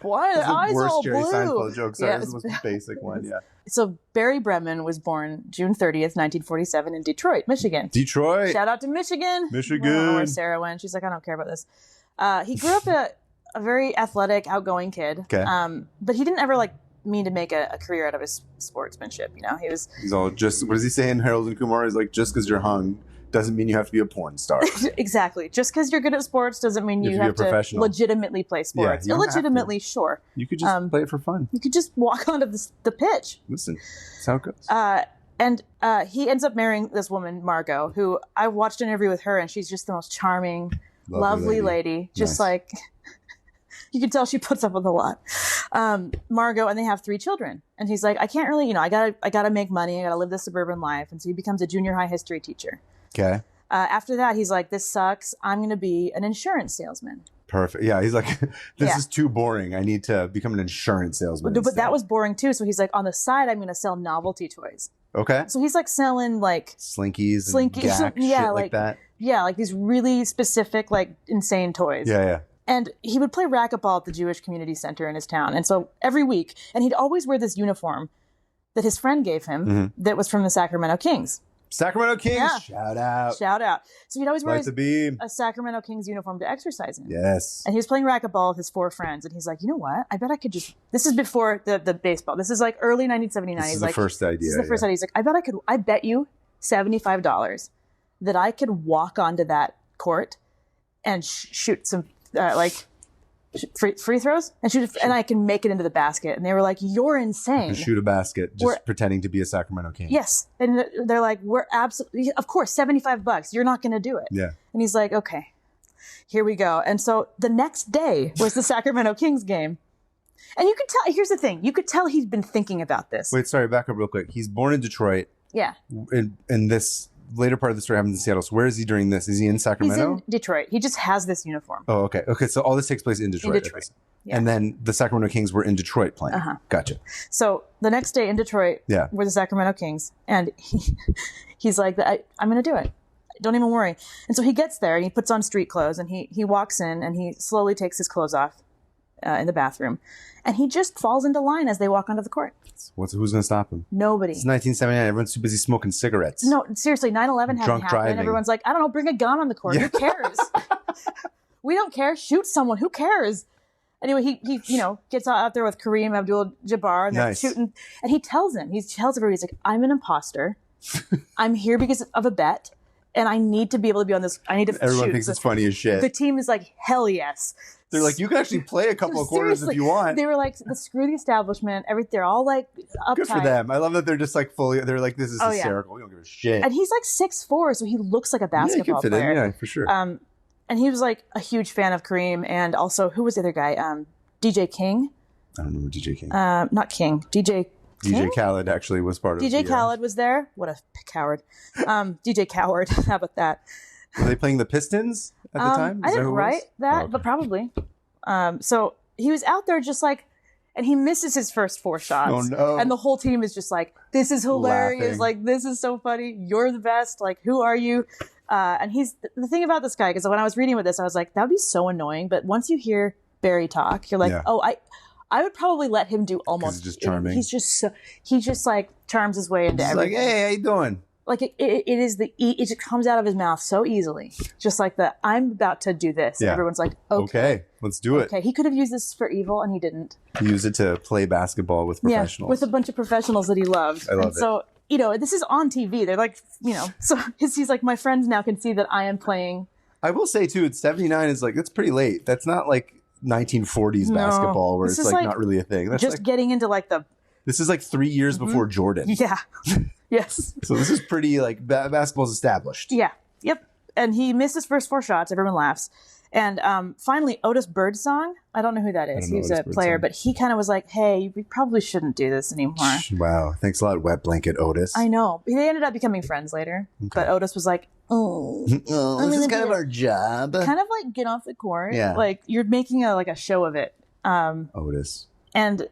Speaker 2: Why are the eyes all blue?
Speaker 1: Worst Jerry Seinfeld joke. Sorry, this was the basic one, yeah.
Speaker 2: So Barry Bremen was born June 30th, 1947 in Detroit, Michigan.
Speaker 1: Detroit.
Speaker 2: Shout out to Michigan.
Speaker 1: Michigan.
Speaker 2: I don't know where Sarah went. She's like, I don't care about this. He grew up a very athletic, outgoing kid.
Speaker 1: Okay.
Speaker 2: But he didn't ever mean to make a career out of his sportsmanship. You know,
Speaker 1: he's all just, what does he say in Harold and Kumar? He's like, just because you're hung doesn't mean you have to be a porn star.
Speaker 2: Exactly. Just because you're good at sports doesn't mean you have to legitimately play sports. Illegitimately, sure.
Speaker 1: You could just play it for fun.
Speaker 2: You could just walk onto the pitch.
Speaker 1: Listen, that's how it goes.
Speaker 2: And he ends up marrying this woman, Margot, who I watched an interview with her, and she's just the most charming, lovely lady. Just like... You can tell she puts up with a lot. Margot, and they have 3 children. And he's like, I can't really, I gotta make money. I gotta live the suburban life. And so he becomes a junior high history teacher.
Speaker 1: Okay.
Speaker 2: After that, he's like, this sucks. I'm going to be an insurance salesman.
Speaker 1: Perfect. Yeah, he's like, this is too boring. I need to become an insurance salesman.
Speaker 2: But that was boring too. So he's like, on the side, I'm going to sell novelty toys.
Speaker 1: Okay.
Speaker 2: So he's like selling
Speaker 1: Slinkies and gack, shit like that.
Speaker 2: Yeah, like these really specific, insane toys.
Speaker 1: Yeah.
Speaker 2: And he would play racquetball at the Jewish community center in his town. And so every week, and he'd always wear this uniform that his friend gave him that was from the Sacramento Kings.
Speaker 1: Sacramento Kings.
Speaker 2: Yeah.
Speaker 1: Shout out.
Speaker 2: Shout out. So he'd always wear
Speaker 1: Light the beam.
Speaker 2: a Sacramento Kings uniform to exercise in.
Speaker 1: Yes.
Speaker 2: And he was playing racquetball with his 4 friends. And he's like, you know what? I bet I could just... This is before the baseball. This is like early 1979.
Speaker 1: This
Speaker 2: He's
Speaker 1: is
Speaker 2: like,
Speaker 1: the first idea.
Speaker 2: This is the first idea. He's like, I bet you $75 that I could walk onto that court and shoot some free throws and and I can make it into the basket. And they were like, you're insane.
Speaker 1: Shoot a basket just pretending to be a Sacramento King.
Speaker 2: Yes. And they're like, we're absolutely, of course, $75. You're not going to do it.
Speaker 1: Yeah.
Speaker 2: And he's like, okay, here we go. And so the next day was the Sacramento Kings game. And you could tell, here's the thing, you could tell he's been thinking about this.
Speaker 1: Wait, sorry, back up real quick. He's born in Detroit.
Speaker 2: Yeah.
Speaker 1: And this later part of the story happens in Seattle. So where is he during this? Is he in Sacramento?
Speaker 2: He's in Detroit. He just has this uniform.
Speaker 1: Oh, okay. Okay, so all this takes place in Detroit.
Speaker 2: In Detroit. Yeah.
Speaker 1: And then the Sacramento Kings were in Detroit playing. Gotcha.
Speaker 2: So the next day in Detroit were the Sacramento Kings. And he's like, I'm going to do it. Don't even worry. And so he gets there and he puts on street clothes and he walks in and he slowly takes his clothes off in the bathroom. And he just falls into line as they walk onto the court.
Speaker 1: Who's going to stop him?
Speaker 2: Nobody.
Speaker 1: It's 1979. Everyone's too busy smoking cigarettes.
Speaker 2: No, seriously, 9/11 hadn't happened.
Speaker 1: Driving.
Speaker 2: Everyone's like, I don't know, bring a gun on the court. Who cares? We don't care. Shoot someone. Who cares? Anyway, he gets out there with Kareem Abdul-Jabbar and they're shooting. And he tells everybody, he's like, I'm an imposter. I'm here because of a bet. And I need to be able to be on this. I need to
Speaker 1: Everyone
Speaker 2: shoot.
Speaker 1: thinks it's funny as shit.
Speaker 2: The team is like, hell yes.
Speaker 1: They're like, you can actually play a couple of quarters if you want.
Speaker 2: They were like, screw the establishment. They're all like uptight.
Speaker 1: Good for them. I love that they're just like fully, they're like, this is hysterical. We don't give a shit.
Speaker 2: And he's like 6'4", so he looks like a basketball player.
Speaker 1: Yeah, for sure.
Speaker 2: And he was like a huge fan of Kareem. And also, who was the other guy? DJ King.
Speaker 1: I don't remember DJ King.
Speaker 2: Not King. DJ King?
Speaker 1: DJ Khaled actually was part of
Speaker 2: DJ Khaled was there. What a coward. DJ Coward. How about that?
Speaker 1: Were they playing the Pistons at the time?
Speaker 2: I didn't write that, but probably. So he was out there just like, and he misses his first 4 shots.
Speaker 1: Oh no.
Speaker 2: And the whole team is just like, this is hilarious.
Speaker 1: Laughing.
Speaker 2: Like, this is so funny. You're the best. Like, who are you? And the thing about this guy, because when I was reading with this, I was like, that would be so annoying. But once you hear Barry talk, you're like, I would probably let him do almost.
Speaker 1: He's just charming.
Speaker 2: He just like charms his way into everything.
Speaker 1: Like, hey, how you doing?
Speaker 2: Like it just comes out of his mouth so easily. Just like I'm about to do this. And everyone's like, okay,
Speaker 1: let's do it.
Speaker 2: Okay, he could have used this for evil and he didn't.
Speaker 1: He used it to play basketball with professionals.
Speaker 2: Yeah, with a bunch of professionals that he loved.
Speaker 1: I love it.
Speaker 2: So, this is on TV. They're like, so he's like, my friends now can see that I am playing.
Speaker 1: I will say too, it's 79 is like, that's pretty late. That's not like 1940s basketball where it's like not really a thing. That's
Speaker 2: just
Speaker 1: like,
Speaker 2: getting into like
Speaker 1: this is like 3 years before Jordan.
Speaker 2: Yeah. Yes.
Speaker 1: So this is pretty like basketball's established.
Speaker 2: Yeah. Yep. And he missed his first 4 shots. Everyone laughs. And finally, Otis Birdsong. I don't know who that is. He's a player, but he kind of was like, hey, we probably shouldn't do this anymore.
Speaker 1: Wow. Thanks a lot, Wet Blanket Otis.
Speaker 2: I know. They ended up becoming friends later. Okay. But Otis was like,
Speaker 1: this is kind of our job.
Speaker 2: Kind of like get off the court.
Speaker 1: Yeah.
Speaker 2: Like you're making a show of it.
Speaker 1: Otis.
Speaker 2: And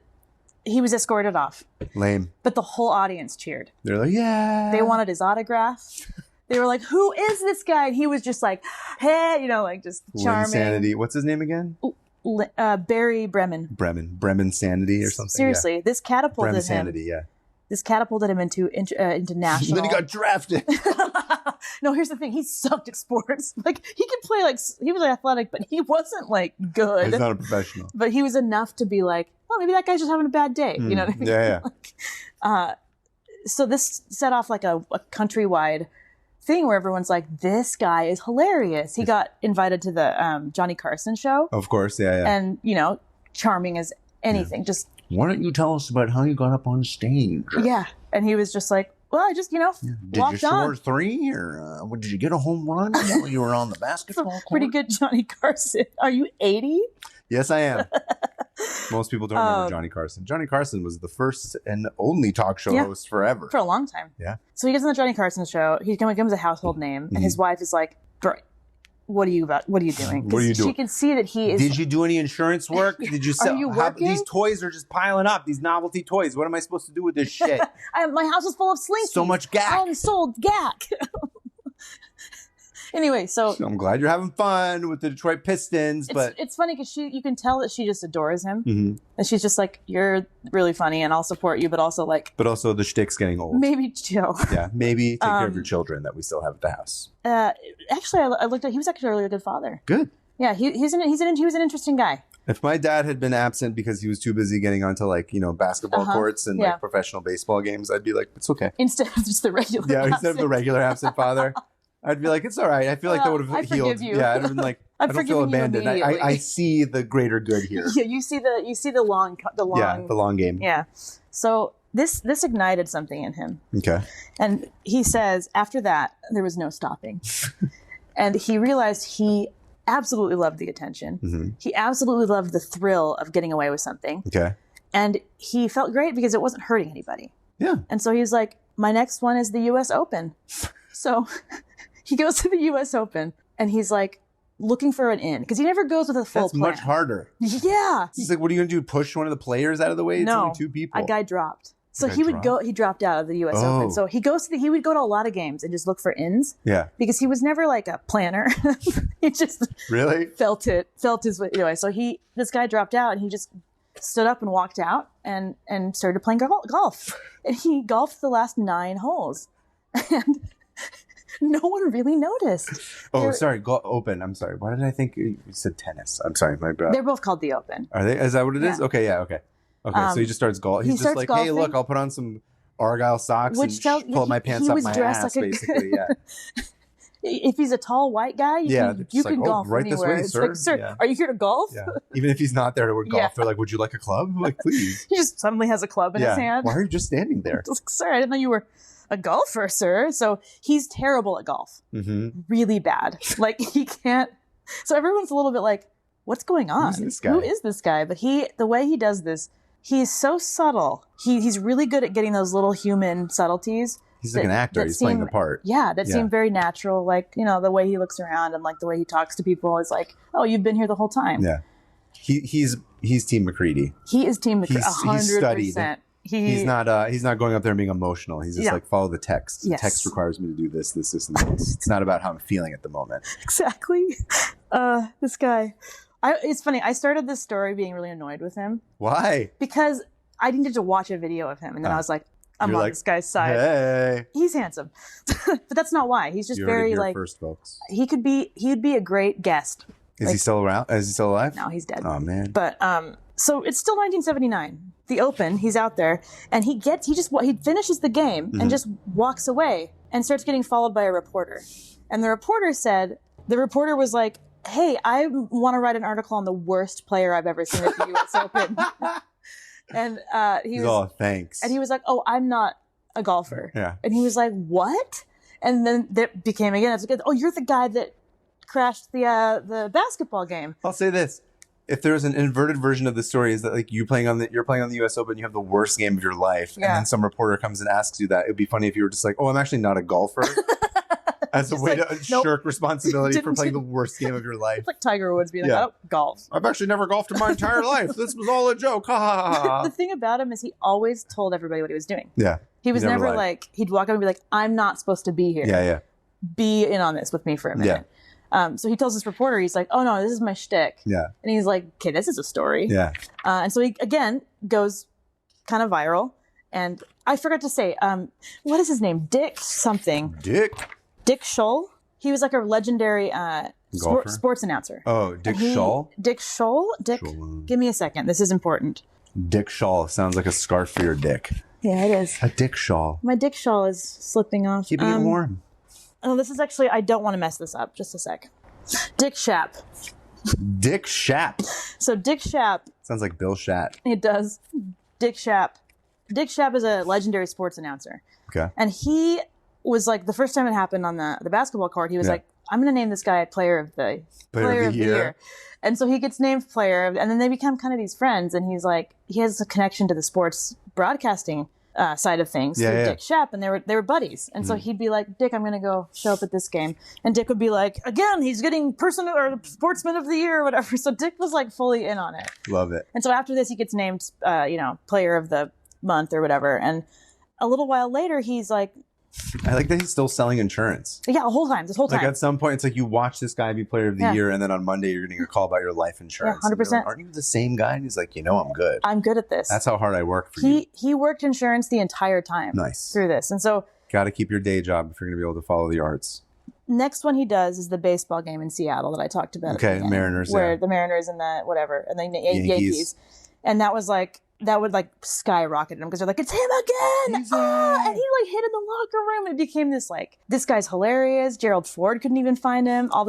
Speaker 2: he was escorted off.
Speaker 1: Lame.
Speaker 2: But the whole audience cheered.
Speaker 1: They're like, yeah.
Speaker 2: They wanted his autograph. They were like, who is this guy? And he was just like, hey, just charming.
Speaker 1: Sanity. What's his name again?
Speaker 2: Barry Bremen.
Speaker 1: Bremen Sanity or something.
Speaker 2: Seriously, this catapulted
Speaker 1: Bremen
Speaker 2: him.
Speaker 1: Sanity, yeah.
Speaker 2: This catapulted him into national.
Speaker 1: And then he got drafted.
Speaker 2: No, here's the thing. He sucked at sports. Like he could play he was athletic, but he wasn't good.
Speaker 1: He's not a professional.
Speaker 2: But he was enough to be like, oh, maybe that guy's just having a bad day. You know what I mean?
Speaker 1: Yeah.
Speaker 2: So this set off like a countrywide thing where everyone's like, this guy is hilarious. He got invited to the Johnny Carson show.
Speaker 1: Of course, yeah.
Speaker 2: And, charming as anything. Yeah. Just
Speaker 3: why don't you tell us about how you got up on stage?
Speaker 2: Yeah. And he was just like, well, I just, walked
Speaker 3: Did you score 3 or did you get a home run while you were on the basketball court?
Speaker 2: Pretty good Johnny Carson. Are you 80?
Speaker 1: Yes, I am. Most people don't remember Johnny Carson. Johnny Carson was the first and only talk show host forever.
Speaker 2: For a long time.
Speaker 1: Yeah.
Speaker 2: So he gets on the Johnny Carson show. He becomes a household name. And his wife is like, what are you doing?
Speaker 1: What are you doing?
Speaker 2: She can see that he is.
Speaker 1: Did you do any insurance work? Did you sell?
Speaker 2: Are you working?
Speaker 1: These toys are just piling up. These novelty toys. What am I supposed to do with this shit?
Speaker 2: My house is full of slinkies.
Speaker 1: So much gack.
Speaker 2: I'm sold gack. Anyway, so
Speaker 1: I'm glad you're having fun with the Detroit Pistons, but
Speaker 2: it's funny because you can tell that she just adores him,
Speaker 1: Mhm.
Speaker 2: and she's just like, "You're really funny, and I'll support you," but also like,
Speaker 1: the shtick's getting old.
Speaker 2: maybe chill.
Speaker 1: Yeah, maybe take care of your children that we still have at the house.
Speaker 2: Actually, I looked at. He was actually a really good father.
Speaker 1: Good.
Speaker 2: Yeah, he was an interesting guy.
Speaker 1: If my dad had been absent because he was too busy getting onto basketball courts and like professional baseball games, I'd be like, it's okay.
Speaker 2: Instead of just the regular.
Speaker 1: Yeah, instead of the regular absent father, I'd be like, it's all right. I feel like that would have healed.
Speaker 2: You.
Speaker 1: Yeah, I'd have been like, I don't feel abandoned. I see the greater good here.
Speaker 2: Yeah, you see the long
Speaker 1: game.
Speaker 2: Yeah. So this ignited something in him.
Speaker 1: Okay.
Speaker 2: And he says after that there was no stopping, and he realized he absolutely loved the attention. Mm-hmm. He absolutely loved the thrill of getting away with something.
Speaker 1: Okay.
Speaker 2: And he felt great because it wasn't hurting anybody.
Speaker 1: Yeah.
Speaker 2: And so he's like, my next one is the U.S. Open. So he goes to the U.S. Open and he's like looking for an in because he never goes with a full plan.
Speaker 1: That's much harder.
Speaker 2: Yeah.
Speaker 1: He's like, what are you going to do? Push one of the players out of the way? It's only two people.
Speaker 2: A guy dropped. So he dropped out of the U.S. Open. So he would go to a lot of games and just look for ins.
Speaker 1: Yeah.
Speaker 2: Because he was never like a planner. He just
Speaker 1: really
Speaker 2: felt his way. Anyway, so this guy dropped out and he just stood up and walked out and started playing golf. And he golfed the last 9 holes. And no one really noticed.
Speaker 1: Oh, sorry. Open. I'm sorry. Why did I think you said tennis? I'm sorry. My bad.
Speaker 2: They're both called the Open.
Speaker 1: Are they? Is that what it is? Okay. Yeah. Okay. Okay. So he just starts golf. He's just like, golfing. Hey, look, I'll put on some Argyle socks and pull up my pants up my ass, basically. Yeah.
Speaker 2: If he's a tall white guy, you can golf
Speaker 1: right
Speaker 2: anywhere.
Speaker 1: This way, sir.
Speaker 2: Sir, are you here to golf?
Speaker 1: Yeah. Even if he's not there to golf, they're like, would you like a club? I'm like, please.
Speaker 2: He just suddenly has a club in his hand.
Speaker 1: Why are you just standing there?
Speaker 2: Like, sir, I didn't know you were a golfer, sir. So he's terrible at golf. Mm-hmm. Really bad. Like he can't. So everyone's a little bit like, what's going on? Who is this guy? But the way he does this, he's so subtle. He's really good at getting those little human subtleties.
Speaker 1: He's like an actor. He's playing the part.
Speaker 2: Yeah, that seem very natural. Like, the way he looks around and like the way he talks to people is like, oh, you've been here the whole time.
Speaker 1: Yeah. He's Team McCready.
Speaker 2: He is Team McCready. 100%.
Speaker 1: He's studied. He's not going up there and being emotional. He's just like, follow the text.
Speaker 2: Yes.
Speaker 1: The text requires me to do this, and this. It's not about how I'm feeling at the moment.
Speaker 2: Exactly. This guy. It's funny. I started this story being really annoyed with him.
Speaker 1: Why?
Speaker 2: Because I needed to watch a video of him, and then I was like, I'm on this guy's side.
Speaker 1: Hey,
Speaker 2: he's handsome, but that's not why. He's just very like.
Speaker 1: First, folks.
Speaker 2: He'd be a great guest.
Speaker 1: Is he still around? Is he still alive?
Speaker 2: No, he's dead.
Speaker 1: Oh man.
Speaker 2: But so it's still 1979. The Open. He's out there, and he finishes the game and just walks away and starts getting followed by a reporter. And the reporter was like, hey, I want to write an article on the worst player I've ever seen at the U.S. Open. And he was,
Speaker 1: oh, thanks.
Speaker 2: And he was like, oh, I'm not a golfer.
Speaker 1: Yeah.
Speaker 2: And he was like, what? And then that became again, it's like, oh, you're the guy that crashed the basketball game.
Speaker 1: I'll say this. If there was an inverted version of the story, is that like you're playing on the U.S. Open, you have the worst game of your life, and then some reporter comes and asks you that. It'd be funny if you were just like, oh, I'm actually not a golfer. As a way to shirk responsibility for playing the worst game of your life.
Speaker 2: It's like Tiger Woods being like, I don't golf.
Speaker 1: I've actually never golfed in my entire life. This was all a joke. Ha ha ha.
Speaker 2: The thing about him is he always told everybody what he was doing.
Speaker 1: Yeah.
Speaker 2: He was never like, he'd walk up and be like, I'm not supposed to be here.
Speaker 1: Yeah, yeah.
Speaker 2: Be in on this with me for a minute. Yeah. So he tells this reporter, he's like, oh no, this is my shtick.
Speaker 1: Yeah.
Speaker 2: And he's like, okay, this is a story.
Speaker 1: Yeah.
Speaker 2: And so he, again, goes kind of viral. And I forgot to say, what is his name? Dick something.
Speaker 1: Dick
Speaker 2: Scholl. He was like a legendary sports announcer.
Speaker 1: Oh, Dick Scholl?
Speaker 2: Dick Scholl? Scholl. Give me a second. This is important.
Speaker 1: Dick Scholl sounds like a scarf for your dick.
Speaker 2: Yeah, it is.
Speaker 1: A Dick Scholl.
Speaker 2: My Dick Scholl is slipping off.
Speaker 1: Keeping it warm.
Speaker 2: Oh, this is actually, I don't want to mess this up. Just a sec. Dick Shapp.
Speaker 1: Dick Shapp.
Speaker 2: So Dick Shapp.
Speaker 1: Sounds like Bill Shatt.
Speaker 2: It does. Dick Shapp. Dick Shapp is a legendary sports announcer.
Speaker 1: Okay.
Speaker 2: And he was like, the first time it happened on the basketball court, he was like, I'm going to name this guy player of the year. And so he gets named player, and then they become kind of these friends. And he's like, he has a connection to the sports broadcasting side of things through Dick Shapp, and they were buddies. And so he'd be like, Dick, I'm going to go show up at this game. And Dick would be like, again, he's getting person or sportsman of the year or whatever. So Dick was like fully in on it.
Speaker 1: Love it.
Speaker 2: And so after this, he gets named, player of the month or whatever. And a little while later, he's like,
Speaker 1: I like that he's still selling insurance.
Speaker 2: Yeah, this whole time.
Speaker 1: Like at some point, it's like you watch this guy be player of the year, and then on Monday you're getting a call about your life insurance.
Speaker 2: Yeah, 100%.
Speaker 1: Like, aren't you the same guy? And he's like, I'm good.
Speaker 2: I'm good at this.
Speaker 1: That's how hard I work for you.
Speaker 2: He worked insurance the entire time.
Speaker 1: Nice.
Speaker 2: Through this. And so
Speaker 1: got to keep your day job if you're going to be able to follow the arts.
Speaker 2: Next one he does is the baseball game in Seattle that I talked about.
Speaker 1: Okay, Mariners.
Speaker 2: Where the Mariners and the whatever, and then the Yankees. And that would like skyrocket him because they're like, it's him again! And he like hid in the locker room. It became this guy's hilarious. Gerald Ford couldn't even find him. A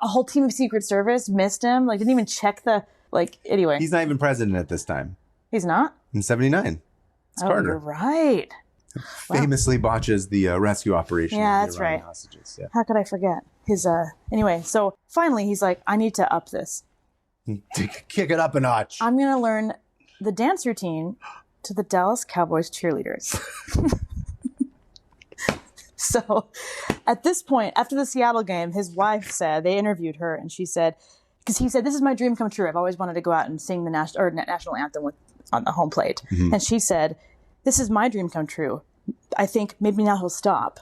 Speaker 2: whole team of Secret Service missed him. Like, didn't even check anyway.
Speaker 1: He's not even president at this time.
Speaker 2: He's not?
Speaker 1: In 79. It's Carter.
Speaker 2: You're right.
Speaker 1: Famously botches the rescue operation.
Speaker 2: Yeah,
Speaker 1: of
Speaker 2: that's
Speaker 1: the Iranian
Speaker 2: right.
Speaker 1: Hostages. Yeah.
Speaker 2: How could I forget? Anyway, so finally he's like, I need to up this.
Speaker 1: Kick it up a notch.
Speaker 2: I'm going to learn the dance routine to the Dallas Cowboys cheerleaders. So at this point, after the Seattle game, his wife said, they interviewed her, and she said, because he said, this is my dream come true. I've always wanted to go out and sing the national anthem on the home plate. Mm-hmm. And she said, this is my dream come true. I think maybe now he'll stop.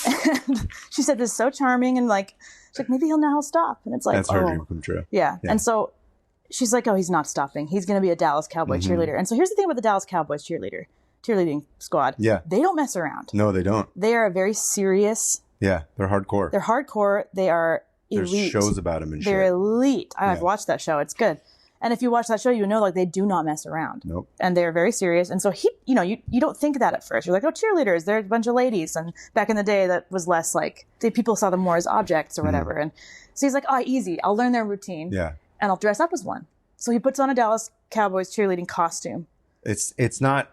Speaker 2: And she said, this is so charming. And she's like, maybe he'll stop. And it's like,
Speaker 1: that's her dream come true.
Speaker 2: Yeah. And so she's like, oh, he's not stopping. He's going to be a Dallas Cowboy cheerleader. And so here's the thing about the Dallas Cowboys cheerleading squad.
Speaker 1: Yeah.
Speaker 2: They don't mess around.
Speaker 1: No, they don't.
Speaker 2: They are very serious.
Speaker 1: Yeah. They're hardcore.
Speaker 2: They are elite.
Speaker 1: There's shows about them and shit.
Speaker 2: They're elite. I've watched that show. It's good. And if you watch that show, they do not mess around.
Speaker 1: Nope.
Speaker 2: And they're very serious. And so you don't think that at first. You're like, oh, cheerleaders, they're a bunch of ladies. And back in the day, that was less people saw them more as objects or whatever. And so he's like, oh, easy. I'll learn their routine.
Speaker 1: Yeah.
Speaker 2: And I'll dress up as one. So he puts on a Dallas Cowboys cheerleading costume.
Speaker 1: It's not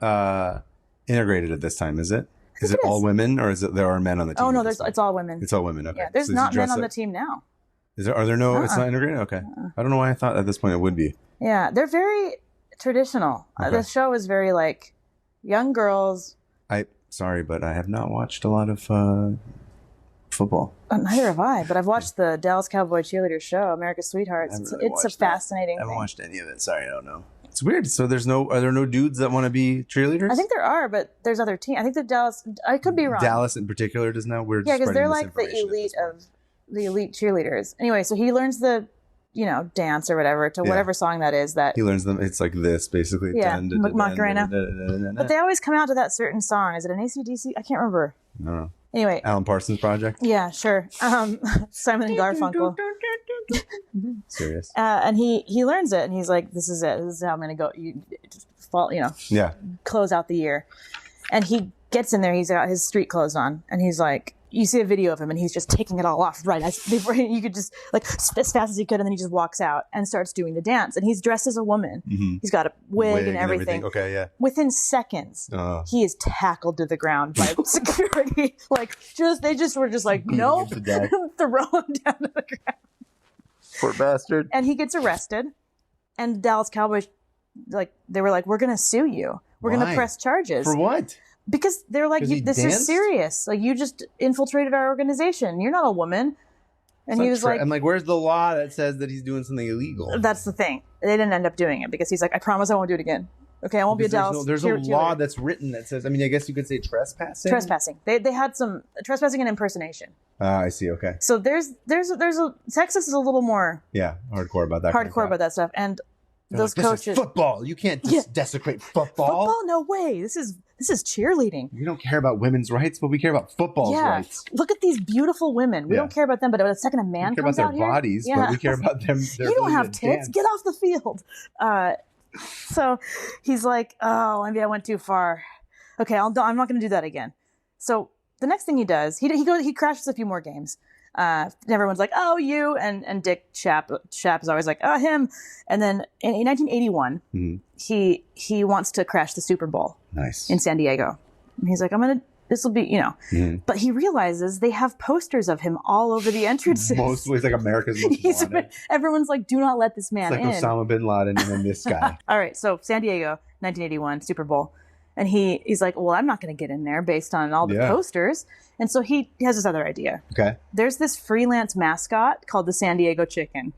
Speaker 1: integrated at this time, is it? Is it all women, or is it there are men on the team?
Speaker 2: Oh no, it's all women.
Speaker 1: It's all women. Okay.
Speaker 2: Yeah, there's not men on the team now.
Speaker 1: Are there no? It's not integrated. Okay. I don't know why I thought at this point it would be.
Speaker 2: Yeah, they're very traditional.
Speaker 1: Okay.
Speaker 2: The show is very young girls.
Speaker 1: Sorry, but I have not watched a lot of football.
Speaker 2: Neither have I, but I've watched the Dallas Cowboy cheerleader show, America's Sweethearts. It's a fascinating thing.
Speaker 1: I haven't watched any of it. Sorry, I don't know. It's weird. So are there no dudes that want to be cheerleaders?
Speaker 2: I think there are, but there's other teams. I think the Dallas, I could be wrong.
Speaker 1: Dallas in particular does now.
Speaker 2: Yeah, because they're the elite cheerleaders. Anyway, so he learns the, dance or whatever to whatever song that is that.
Speaker 1: He learns them. It's like this, basically.
Speaker 2: Yeah, Macarena. But they always come out to that certain song. Is it an AC/DC? I can't remember.
Speaker 1: No.
Speaker 2: Anyway.
Speaker 1: Alan Parsons Project?
Speaker 2: Yeah, sure. Simon and Garfunkel.
Speaker 1: Serious.
Speaker 2: And he learns it, and he's like, this is it. This is how I'm going to go, close out the year. And he gets in there. He's got his street clothes on, and he's like, you see a video of him, and he's just taking it all off right before you could just as fast as he could, and then he just walks out and starts doing the dance. And he's dressed as a woman. Mm-hmm. He's got a wig and everything.
Speaker 1: Okay, yeah.
Speaker 2: Within seconds, he is tackled to the ground by security. They just were just like, nope, throw him down to the ground.
Speaker 1: Poor bastard.
Speaker 2: And he gets arrested, and Dallas Cowboys, they were like, we're going to sue you. We're going to press charges.
Speaker 1: For what?
Speaker 2: Because they're like, this is serious. You just infiltrated our organization. You're not a woman. And he was like,
Speaker 1: I'm like, where's the law that says that he's doing something illegal?
Speaker 2: That's the thing. They didn't end up doing it because he's like, I promise I won't do it again. Okay, I won't be a Dallas.
Speaker 1: There's a law that's written that says, I guess you could say trespassing.
Speaker 2: Trespassing. They had some trespassing and impersonation.
Speaker 1: I see. Okay.
Speaker 2: So there's Texas is a little more
Speaker 1: hardcore about that.
Speaker 2: About that stuff. And those coaches.
Speaker 1: This is football. You can't desecrate football.
Speaker 2: Football? No way. This is cheerleading.
Speaker 1: We don't care about women's rights, but we care about football's rights.
Speaker 2: Look at these beautiful women. We don't care about them, but the second a man comes out here.
Speaker 1: We care about their bodies, but we care about them.
Speaker 2: You don't have tits. Get off the field. So he's like, oh, maybe I went too far. Okay, I'm not going to do that again. So the next thing he does, he crashes a few more games. Everyone's like, oh, you, and Dick Schaap is always like, oh, him. And then in 1981, he wants to crash the Super Bowl.
Speaker 1: Nice.
Speaker 2: In San Diego. And he's like, this will be, But he realizes they have posters of him all over the entrances.
Speaker 1: Mostly, it's like America's Most Wanted.
Speaker 2: Everyone's like, do not let this man in.
Speaker 1: It's like Osama bin Laden and then this guy.
Speaker 2: All right, so San Diego, 1981, Super Bowl. And he's like, well, I'm not going to get in there based on all the posters. And so he has this other idea.
Speaker 1: Okay.
Speaker 2: There's this freelance mascot called the San Diego Chicken.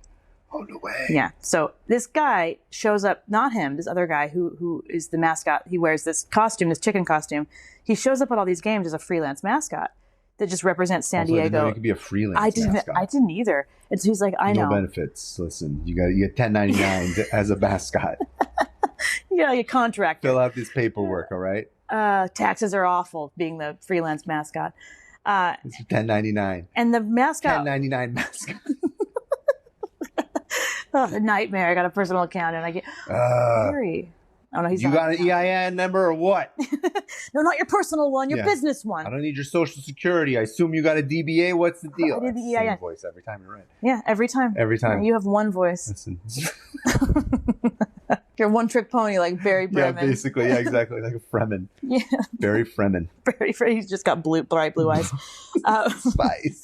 Speaker 3: Oh, no way.
Speaker 2: Yeah. So this guy shows up, not him, this other guy who is the mascot. He wears this costume, this chicken costume. He shows up at all these games as a freelance mascot that just represents San
Speaker 3: Also, I didn't know
Speaker 2: Diego.
Speaker 3: you could be a freelance mascot.
Speaker 2: I didn't either. And so he's like, I know.
Speaker 3: No benefits. Listen, you get 1099 as a mascot.
Speaker 2: Yeah, you contract.
Speaker 3: Fill out this paperwork, all right?
Speaker 2: Taxes are awful being the freelance mascot.
Speaker 3: It's 1099.
Speaker 2: And the mascot.
Speaker 3: 1099 mascot.
Speaker 2: A nightmare. I got a personal account and I get Harry. Oh no, he's
Speaker 3: You got an EIN number or what?
Speaker 2: No, not your personal one, your business one.
Speaker 3: I don't need your social security. I assume you got a DBA. What's the deal?
Speaker 2: I did the
Speaker 3: That's same
Speaker 2: EIN.
Speaker 3: voice every time you're right.
Speaker 2: Yeah, every time.
Speaker 3: Every time.
Speaker 2: You have one voice.
Speaker 3: Listen.
Speaker 2: You're a one-trick pony like Barry Bremen.
Speaker 3: Yeah, basically. Yeah, exactly. Like a Fremen.
Speaker 2: Yeah.
Speaker 3: Barry Fremen.
Speaker 2: He's just got bright blue eyes.
Speaker 3: Spice.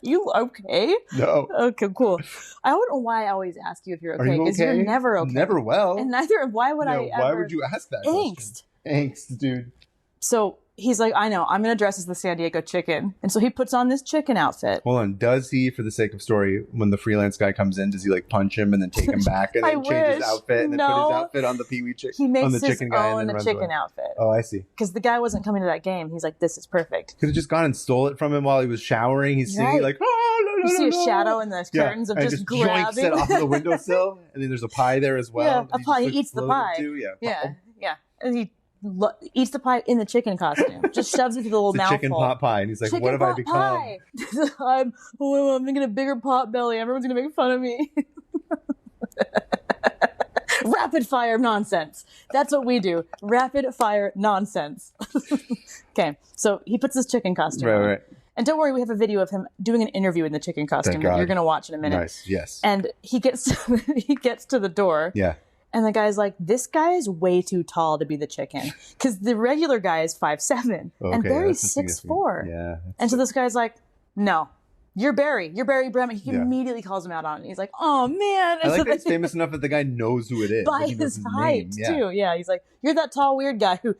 Speaker 2: You okay?
Speaker 3: No.
Speaker 2: Okay, cool. I don't know why I always ask you if you're
Speaker 3: Are
Speaker 2: okay,
Speaker 3: you
Speaker 2: because
Speaker 3: okay?
Speaker 2: you're never okay.
Speaker 3: Never well.
Speaker 2: And neither, why would I ever?
Speaker 3: Why would you ask that
Speaker 2: Angst.
Speaker 3: question? Angst, dude.
Speaker 2: So he's like, I know, I'm going to dress as the San Diego chicken. And so he puts on this chicken outfit.
Speaker 3: Hold on. Does he, for the sake of story, when the freelance guy comes in, does he like punch him and then take him back and then change his outfit and then put his outfit on the Pee-wee chicken?
Speaker 2: He makes
Speaker 3: on the
Speaker 2: his
Speaker 3: chicken guy and
Speaker 2: own
Speaker 3: then runs
Speaker 2: chicken
Speaker 3: away.
Speaker 2: outfit.
Speaker 3: Oh, I see.
Speaker 2: Because the guy wasn't coming to that game. He's like, this is perfect.
Speaker 3: Could have just gone and stole it from him while he was showering. He's singing
Speaker 2: Right.
Speaker 3: like, oh, no, no,
Speaker 2: You see
Speaker 3: no,
Speaker 2: a
Speaker 3: no.
Speaker 2: shadow in the curtains of
Speaker 3: and
Speaker 2: just
Speaker 3: joinks
Speaker 2: grabbing.
Speaker 3: it off of the windowsill. And then there's a pie there as well.
Speaker 2: Yeah,
Speaker 3: And
Speaker 2: a pie. He
Speaker 3: just, like,
Speaker 2: eats the
Speaker 3: floated
Speaker 2: pie.
Speaker 3: too. Yeah.
Speaker 2: Yeah. And he eats the pie in the chicken costume. Just shoves it through the little
Speaker 3: It's a
Speaker 2: mouthful.
Speaker 3: chicken pot pie. And he's like,
Speaker 2: Chicken
Speaker 3: what have I
Speaker 2: pot
Speaker 3: become?
Speaker 2: pie. I'm going to get a bigger pot belly. Everyone's going to make fun of me. Rapid fire nonsense. That's what we do. Rapid fire nonsense. Okay. So he puts this chicken costume on.
Speaker 3: Right.
Speaker 2: And don't worry, we have a video of him doing an interview in the chicken costume
Speaker 3: Thank
Speaker 2: that
Speaker 3: God.
Speaker 2: you're going to watch in a minute.
Speaker 3: Nice. Yes.
Speaker 2: And he gets to the door.
Speaker 3: Yeah.
Speaker 2: And the guy's like, this guy is way too tall to be the chicken. Because the regular guy is 5'7". And Barry's 6'4".
Speaker 3: Yeah.
Speaker 2: And so this guy's like, no, you're Barry. You're Barry Bremen. He immediately calls him out on it. He's like, oh, man.
Speaker 3: I like that it's famous enough that the guy knows who it is.
Speaker 2: By
Speaker 3: Like, he knows
Speaker 2: his height,
Speaker 3: name.
Speaker 2: too. Yeah, he's like, you're that tall, weird guy who,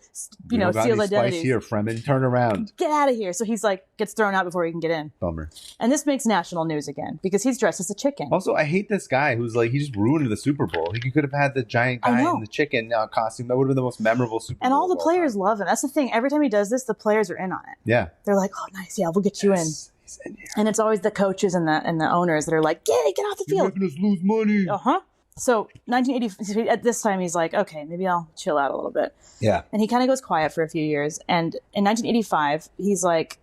Speaker 3: We don't got
Speaker 2: steals
Speaker 3: any spice
Speaker 2: identities.
Speaker 3: here, Fremen. Turn around.
Speaker 2: Get out of here. So he's like, gets thrown out before he can get in.
Speaker 3: Bummer.
Speaker 2: And this makes national news again because he's dressed as a chicken.
Speaker 3: Also, I hate this guy who's like, he just ruined the Super Bowl. He could have had the giant
Speaker 2: I
Speaker 3: guy
Speaker 2: know.
Speaker 3: in the chicken costume. That would have been the most memorable Super
Speaker 2: And
Speaker 3: Bowl.
Speaker 2: all the
Speaker 3: of
Speaker 2: players
Speaker 3: time.
Speaker 2: love him. That's the thing. Every time he does this, the players are in on it.
Speaker 3: Yeah.
Speaker 2: They're like, oh, nice. Yeah, we'll get you in.
Speaker 3: Yes, he's in here.
Speaker 2: And it's always the coaches and the owners that are like, get off the
Speaker 3: You're
Speaker 2: field.
Speaker 3: making us lose money.
Speaker 2: Uh-huh. So 1980, at this time, he's like, okay, maybe I'll chill out a little bit.
Speaker 3: Yeah.
Speaker 2: And he kind of goes quiet for a few years. And in 1985, he's like,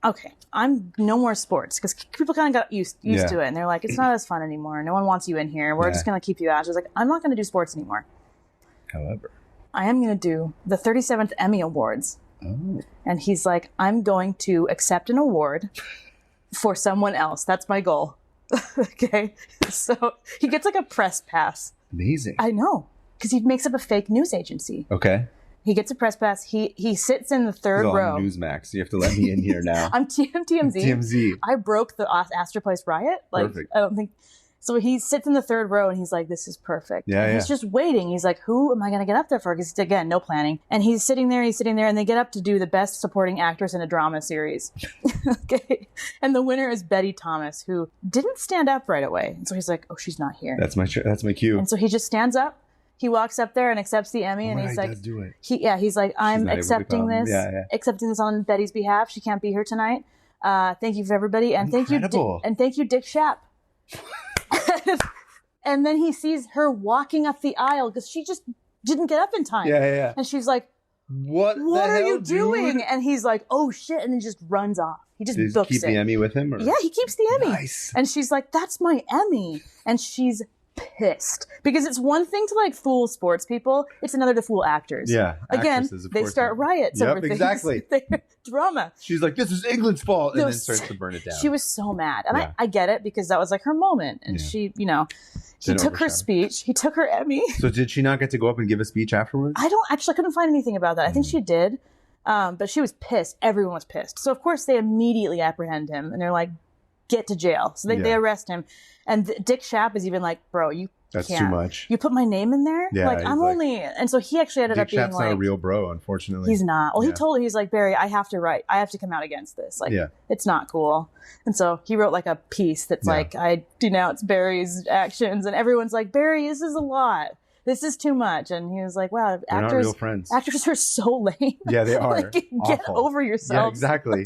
Speaker 2: okay, I'm no more sports. Because people kind of got used to it. And they're like, it's not as fun anymore. No one wants you in here. We're just going to keep you out. She's like, I'm not going to do sports anymore.
Speaker 3: However.
Speaker 2: I am going to do the 37th Emmy Awards.
Speaker 3: Oh.
Speaker 2: And he's like, I'm going to accept an award for someone else. That's my goal. Okay. So he gets like a press pass.
Speaker 3: Amazing.
Speaker 2: I know. Because he makes up a fake news agency.
Speaker 3: Okay.
Speaker 2: He gets a press pass. He sits in the third
Speaker 3: He's
Speaker 2: row.
Speaker 3: on Newsmax. You have to let me in here now.
Speaker 2: I'm TMZ.
Speaker 3: TMZ.
Speaker 2: I broke the Astor Place riot.
Speaker 3: Perfect.
Speaker 2: I don't think. So he sits in the third row and he's like, this is perfect.
Speaker 3: Yeah,
Speaker 2: and
Speaker 3: yeah.
Speaker 2: he's just waiting. He's like, who am I going to get up there for? Because, again, no planning. And he's sitting there, and they get up to do the best supporting actress in a drama series. Okay. And the winner is Betty Thomas, who didn't stand up right away. And so he's like, oh, she's not here.
Speaker 3: That's my cue.
Speaker 2: And so he just stands up. He walks up there and accepts the Emmy. And
Speaker 3: Right,
Speaker 2: he's
Speaker 3: he
Speaker 2: like,
Speaker 3: does do it.
Speaker 2: he's like, I'm
Speaker 3: not able to
Speaker 2: accepting
Speaker 3: come.
Speaker 2: this.
Speaker 3: Yeah.
Speaker 2: Accepting this on Betty's behalf. She can't be here tonight. Thank you for everybody. And
Speaker 3: Incredible.
Speaker 2: thank you, Dick Shapp. And then he sees her walking up the aisle because she just didn't get up in time.
Speaker 3: Yeah.
Speaker 2: And she's like,
Speaker 3: What the
Speaker 2: are
Speaker 3: hell,
Speaker 2: you doing?
Speaker 3: dude?
Speaker 2: And he's like, oh shit. And then just runs off. He just
Speaker 3: Does he
Speaker 2: books
Speaker 3: keep
Speaker 2: it.
Speaker 3: the Emmy with him? Or?
Speaker 2: Yeah, he keeps the Emmy.
Speaker 3: Nice.
Speaker 2: And she's like, that's my Emmy. And she's pissed because it's one thing to like fool sports people. It's another to fool actors.
Speaker 3: Yeah.
Speaker 2: Again,
Speaker 3: actresses, of
Speaker 2: they
Speaker 3: course
Speaker 2: start
Speaker 3: not.
Speaker 2: riots
Speaker 3: Yep,
Speaker 2: over things.
Speaker 3: exactly.
Speaker 2: Drama.
Speaker 3: She's like, this is England's fault. And
Speaker 2: No,
Speaker 3: then starts to burn it down.
Speaker 2: She was so mad. And
Speaker 3: Yeah.
Speaker 2: I get it because that was like her moment. And
Speaker 3: Yeah.
Speaker 2: she, he
Speaker 3: Didn't
Speaker 2: took her
Speaker 3: overshadow.
Speaker 2: speech. He took her Emmy.
Speaker 3: So did she not get to go up and give a speech afterwards?
Speaker 2: I couldn't find anything about that. I think she did. But she was pissed. Everyone was pissed. So of course they immediately apprehend him and they're like, get to jail. So they arrest him. And Dick Shapp is even like, bro, you
Speaker 1: That's too much.
Speaker 2: You put my name in there?
Speaker 1: Yeah,
Speaker 2: like, I'm only... And so he actually ended up being
Speaker 1: Shap's not a real bro, unfortunately.
Speaker 2: He's not. Well, he's like, Barry, I have to come out against this. Like, it's not cool. And so he wrote like a piece that's like, I denounce Barry's actions. And everyone's like, Barry, this is a lot. This is too much. And he was like, wow,
Speaker 1: They're not real friends.
Speaker 2: Actors are so lame.
Speaker 1: Yeah, they are.
Speaker 2: Like, get over yourself.
Speaker 1: Yeah, exactly.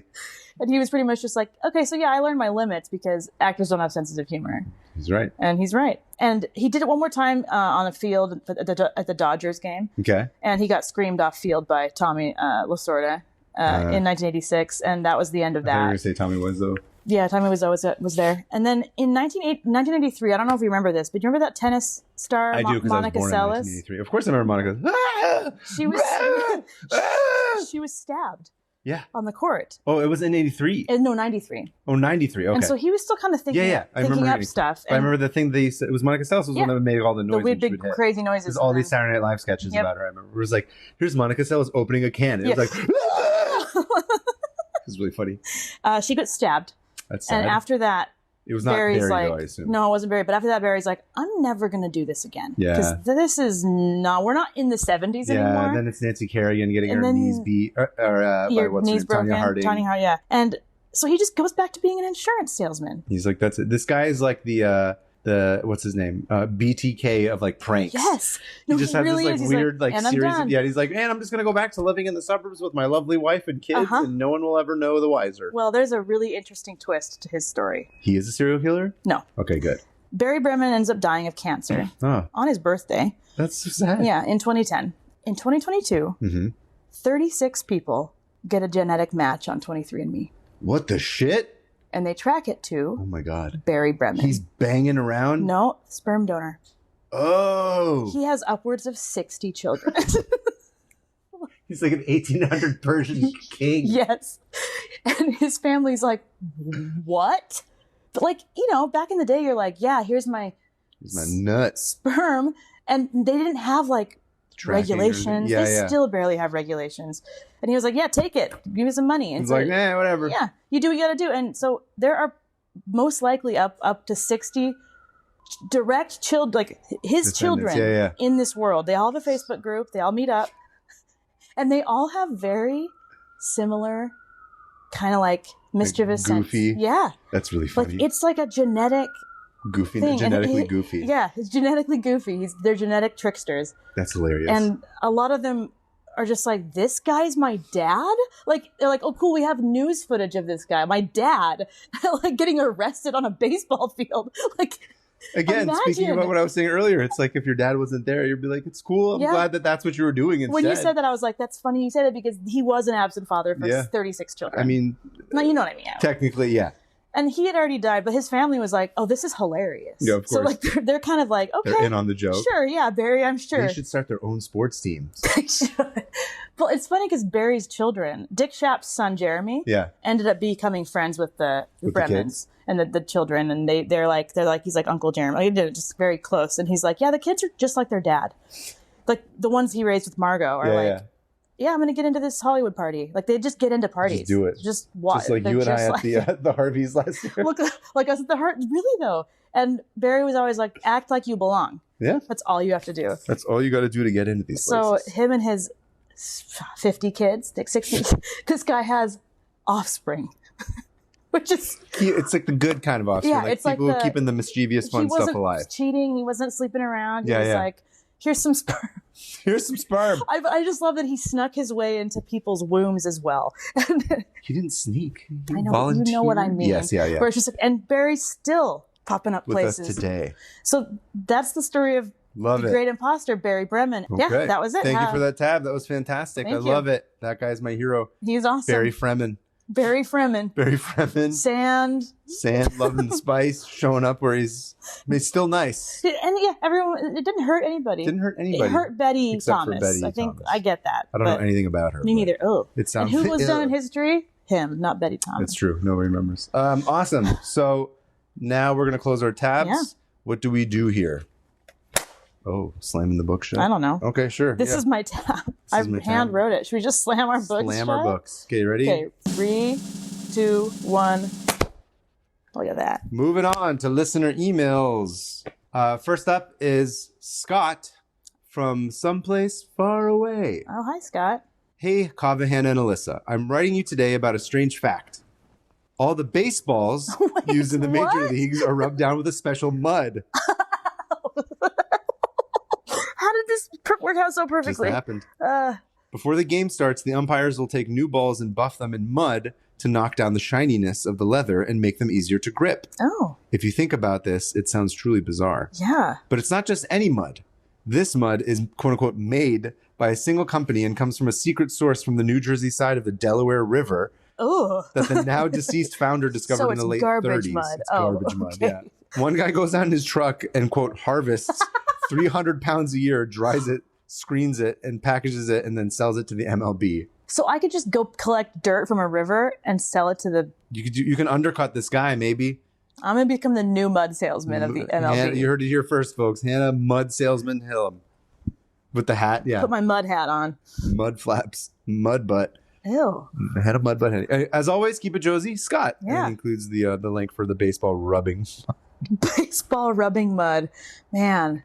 Speaker 2: And he was pretty much just like, okay, so yeah, I learned my limits because actors don't have senses of humor.
Speaker 1: He's right.
Speaker 2: And he's right. And he did it one more time on a field at the Dodgers game.
Speaker 1: Okay.
Speaker 2: And he got screamed off field by Tommy Lasorda in 1986. And that was the end of that.
Speaker 1: I thought you were going to say Tommy Wiseau.
Speaker 2: Yeah, Tommy Wiseau was there. And then in 1993, I don't know if you remember this, but do you remember that tennis star,
Speaker 1: I do, because I was born in 1983. Of course I remember Monica.
Speaker 2: She was stabbed.
Speaker 1: Yeah.
Speaker 2: On the court.
Speaker 1: Oh, it was in 83?
Speaker 2: No, 93.
Speaker 1: Oh, 93. Okay.
Speaker 2: And so he was still kind of thinking up stuff.
Speaker 1: I remember the thing they said, it was Monica Seles was one that made all the noises.
Speaker 2: The weird, big, crazy noises.
Speaker 1: There's all these Saturday Night Live sketches about her. I remember. It was like, here's Monica Seles opening a can. It was like, it was really funny.
Speaker 2: She got stabbed.
Speaker 1: That's sad.
Speaker 2: And after that,
Speaker 1: it was not
Speaker 2: Barry's
Speaker 1: Barry,
Speaker 2: like,
Speaker 1: though, I assume.
Speaker 2: No, it wasn't Barry. But after that, Barry's like, I'm never going to do this again.
Speaker 1: Yeah.
Speaker 2: Because this is not, we're not in the 70s anymore.
Speaker 1: Yeah, and then it's Nancy Kerrigan getting her knees beat.
Speaker 2: Your knees broken.
Speaker 1: Tanya Harding.
Speaker 2: Tanya Harding, yeah. And so he just goes back to being an insurance salesman.
Speaker 1: He's like, that's it. This guy is like the what's his name? BTK of like pranks.
Speaker 2: Yes.
Speaker 1: No, he just has
Speaker 2: really
Speaker 1: this like weird like series of, he's like, man, I'm just gonna go back to living in the suburbs with my lovely wife and kids and no one will ever know the wiser.
Speaker 2: Well, there's a really interesting twist to his story.
Speaker 1: He is a serial killer?
Speaker 2: No.
Speaker 1: Okay, good.
Speaker 2: Barry Bremen ends up dying of cancer on his birthday.
Speaker 1: That's so sad.
Speaker 2: Yeah, in 2010. In 2022, 36 people get a genetic match on 23andMe.
Speaker 1: What the shit?
Speaker 2: And they track it to...
Speaker 1: Oh my God.
Speaker 2: Barry Bremen.
Speaker 1: He's banging around?
Speaker 2: No, sperm donor.
Speaker 1: Oh.
Speaker 2: He has upwards of 60 children.
Speaker 1: He's like an 1800 Persian king.
Speaker 2: Yes. And his family's like, what? But like, back in the day, you're like, yeah, here's my
Speaker 1: nuts.
Speaker 2: Sperm. And they didn't have like regulations. They still barely have regulations. And he was like, yeah, take it. Give me some money. And
Speaker 1: he's like, whatever.
Speaker 2: Yeah, you do what you got to do. And so there are most likely up to 60 direct children, like his children in this world. They all have a Facebook group. They all meet up. And they all have very similar kind of like mischievous
Speaker 1: goofy
Speaker 2: sense. Yeah.
Speaker 1: That's really funny.
Speaker 2: Like, it's like a genetic
Speaker 1: goofy
Speaker 2: thing.
Speaker 1: Genetically goofy.
Speaker 2: Yeah, it's genetically goofy. They're genetic tricksters.
Speaker 1: That's hilarious.
Speaker 2: And a lot of them are just like, this guy's my dad? Like, they're like, oh, cool, we have news footage of this guy. My dad, like, getting arrested on a baseball field. Like,
Speaker 1: again, speaking about what I was saying earlier, it's like if your dad wasn't there, you'd be like, it's cool. I'm glad that that's what you were doing instead.
Speaker 2: When you said that, I was like, that's funny you said it because he was an absent father for 36 children.
Speaker 1: I mean...
Speaker 2: No, you know what I mean.
Speaker 1: Technically, yeah.
Speaker 2: And he had already died, but his family was like, oh, this is hilarious.
Speaker 1: Yeah, of course.
Speaker 2: So, like, they're kind of like, okay.
Speaker 1: They're in on the joke.
Speaker 2: Sure, yeah, Barry, I'm sure.
Speaker 1: They should start their own sports teams.
Speaker 2: They should. Well, it's funny because Barry's children, Dick Schaap's son, Jeremy, ended up becoming friends with the Bremens and the children. And they're like, he's like Uncle Jeremy. Like, they're just very close. And he's like, yeah, the kids are just like their dad. Like, the ones he raised with Margot are yeah, I'm going to get into this Hollywood party. Like, they just get into parties.
Speaker 1: Just do it.
Speaker 2: Just watch.
Speaker 1: Just like you and I at the Harveys last year.
Speaker 2: Look, like us at the Harveys. Really, though. And Barry was always like, act like you belong.
Speaker 1: Yeah.
Speaker 2: That's all you have to do.
Speaker 1: That's all you got to do to get into these places.
Speaker 2: So him and his 50 kids, 60, this guy has offspring. Which is...
Speaker 1: It's like the good kind of offspring.
Speaker 2: Yeah,
Speaker 1: like
Speaker 2: it's
Speaker 1: people
Speaker 2: like
Speaker 1: keeping the mischievous fun stuff alive.
Speaker 2: He wasn't cheating. He wasn't sleeping around. He was like, here's some sperm.
Speaker 1: Here's some sperm.
Speaker 2: I just love that he snuck his way into people's wombs as well.
Speaker 1: He didn't sneak.
Speaker 2: I know. You know what I mean.
Speaker 1: Yes, yeah.
Speaker 2: Where it's just like, and Barry's still popping up
Speaker 1: with
Speaker 2: places
Speaker 1: us today.
Speaker 2: So that's the story of the great imposter, Barry Bremen. Okay. Yeah, that was it.
Speaker 1: Thank you for that tab. That was fantastic. I love it. That guy's my hero.
Speaker 2: He's awesome.
Speaker 1: Barry Fremen.
Speaker 2: Barry Fremen.
Speaker 1: Barry Fremen. Sand, loving the spice, showing up where he's still nice.
Speaker 2: And everyone, it didn't hurt anybody. It hurt Betty Thomas. I think I get that.
Speaker 1: I don't know anything about her.
Speaker 2: Me neither. Oh.
Speaker 1: It sounds
Speaker 2: and who was done in history? Him, not Betty Thomas.
Speaker 1: That's true. Nobody remembers. Awesome. So now we're going to close our tabs. Yeah. What do we do here? Oh, slamming the book shut?
Speaker 2: I don't know.
Speaker 1: Okay, sure.
Speaker 2: This is my tab. I hand wrote it. Should we just slam our books
Speaker 1: Slam our books. Okay, ready?
Speaker 2: Okay, 3, 2, 1. Look at that.
Speaker 1: Moving on to listener emails. First up is Scott from someplace far away.
Speaker 2: Oh, hi, Scott.
Speaker 1: Hey, Kava, Hannah, and Alyssa. I'm writing you today about a strange fact. All the baseballs used in the major leagues are rubbed down with a special mud.
Speaker 2: How did this work out so perfectly?
Speaker 1: Just happened. Before the game starts, the umpires will take new balls and buff them in mud to knock down the shininess of the leather and make them easier to grip.
Speaker 2: Oh.
Speaker 1: If you think about this, it sounds truly bizarre.
Speaker 2: Yeah.
Speaker 1: But it's not just any mud. This mud is, quote unquote, made by a single company and comes from a secret source from the New Jersey side of the Delaware River that the now deceased founder discovered in the late 30s.
Speaker 2: Mud.
Speaker 1: It's garbage mud. Yeah. One guy goes out in his truck and, quote, harvests 300 pounds a year, dries it, screens it, and packages it, and then sells it to the MLB.
Speaker 2: So I could just go collect dirt from a river and sell it to the...
Speaker 1: You can undercut this guy, maybe.
Speaker 2: I'm going to become the new mud salesman of the MLB.
Speaker 1: Hannah, you heard it here first, folks. Hannah, mud salesman Hill. With the hat, yeah.
Speaker 2: Put my mud hat on.
Speaker 1: Mud flaps, mud butt.
Speaker 2: Ew.
Speaker 1: I had a mud butt. As always, keep it Josie. Scott.
Speaker 2: Yeah.
Speaker 1: And it includes the link for the baseball rubbing.
Speaker 2: Baseball rubbing mud. Man,